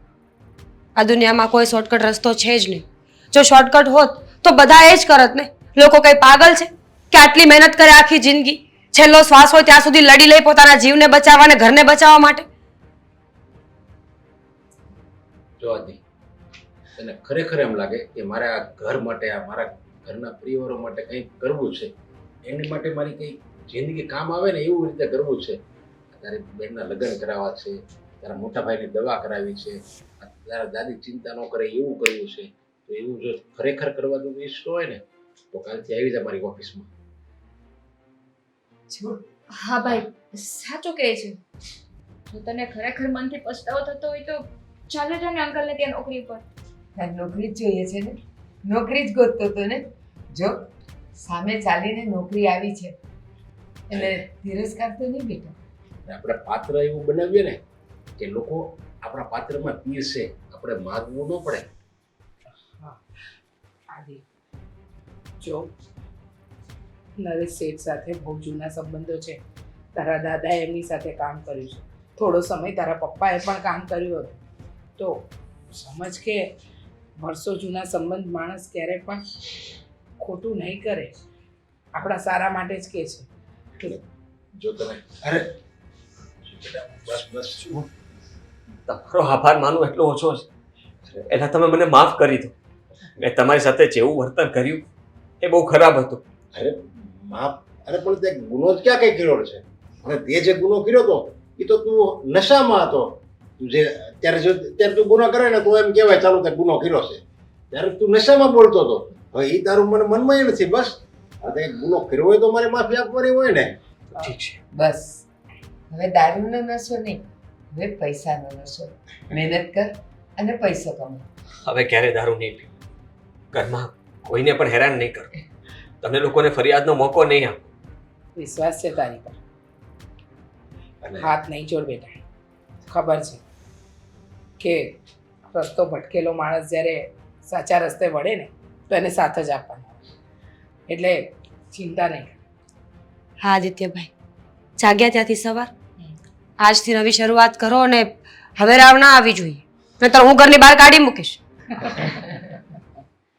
આ દુનિયામાં કોઈ શોર્ટકટ રસ્તો છે જ નહીં. જો શોર્ટકટ હોત તો બધા એ જ કરત ને. લોકો કઈ પાગલ છે કે આટલી મહેનત કરે આખી જિંદગી, છેલ્લો શ્વાસ હોય ત્યાં સુધી લડી લે પોતાના જીવને બચાવવા અને ઘરને બચાવવા માટે? જો આદિ, તને ખરેખર એમ લાગે કે મારે આ ઘર માટે, આ મારા ઘરના પરિવારો માટે કંઈક કરવું છે, એની માટે મારી કંઈ જિંદગી કામ આવે ને એવું રીતે કરવું છે? તારી બહેનના લગ્ન કરાવવા છે, તારા મોટા ભાઈની દવા કરાવી છે, તારા દાદી ચિંતા ન કરે એવું કરવું છે, તો એવું જો ખરેખર કરવાનું ઈચ્છતો હોય ને તો કાલથી આવી જા મારી ઓફિસમાં. હા ભાઈ, સાચું કહે છે. જો તને ખરેખર મનથી પછતાવો થતો હોય તો ચાલે જા ને અંકલને ત્યાં નોકરી પર. તારે નોકરી જ જોઈએ છે ને, નોકરી જ ગોતતો હતો ને. જો સામે ચાલીને નોકરી આવી છે એટલે તિરસ્કાર તો નહીં બેટા. આપણે પાત્ર એવું બનાવીએ ને કે લોકો આપણા પાત્રમાં પીરશે, આપણે માગવું ન પડે. આદિ, જો નરેશ શેઠ સાથે બહુ જૂના સંબંધો છે. તારા દાદાએ એમની સાથે કામ કર્યું છે, થોડો સમય તારા પપ્પાએ પણ કામ કર્યું હતું. તો સમજ કે વર્ષો જૂના સંબંધ માણસ ક્યારેય પણ ખોટું નહીં કરે, આપણા સારા માટે જ કહે છે. જો તમે અરે બસ બસ તમારો આભાર માનું એટલો ઓછો છે. એના તમે મને માફ કરી દો. મેં તમારી સાથે જેવું વર્તન કર્યું એ બહુ ખરાબ હતું. અરે માફ, અરે પણ તે ગુનો જ ક્યાં કઈ કર્યો છે? અને તે જે ગુનો કર્યો હતો એ તો તું નશામાં હતો. તું જે ત્યારે તું ગુનો કરે ને તો એમ કહેવાય ચાલો તે ગુનો કર્યો છે, ત્યારે તું નશામાં બોલતો હતો. હવે એ તારું મને મનમાં નથી. બસ આ તે ગુનો કર્યો હોય તો મારે માફી આપવાની હોય ને. ઠીક છે, બસ હવે દારૂનો નશો નહીં, હવે પૈસાનો નશો. મહેનત કર અને પૈસો કમા. હવે ક્યારે દારૂ નહીં પીવું, ઘરમાં કોઈને પણ હેરાન નહીં કરું, તમને લોકોને ફરિયાદનો મોકો નહીં આપો. વિશ્વાસ છે તારી પર. અને હાથ નહીં જોડ બેટા. ખબર છે કે રસ્તો ભટકેલો માણસ જ્યારે સાચા રસ્તે વળે ને તો એને સાથ જ આપવાનો. એટલે ચિંતા નહીં કર. હા આદિત્યભાઈ, જાગ્યા ત્યાંથી સવાર, આજથી નવી શરૂઆત કરો અને હવે રાવ ના આવી જોઈએ. નહીતર હું ઘરની બહાર કાઢી મૂકીશ.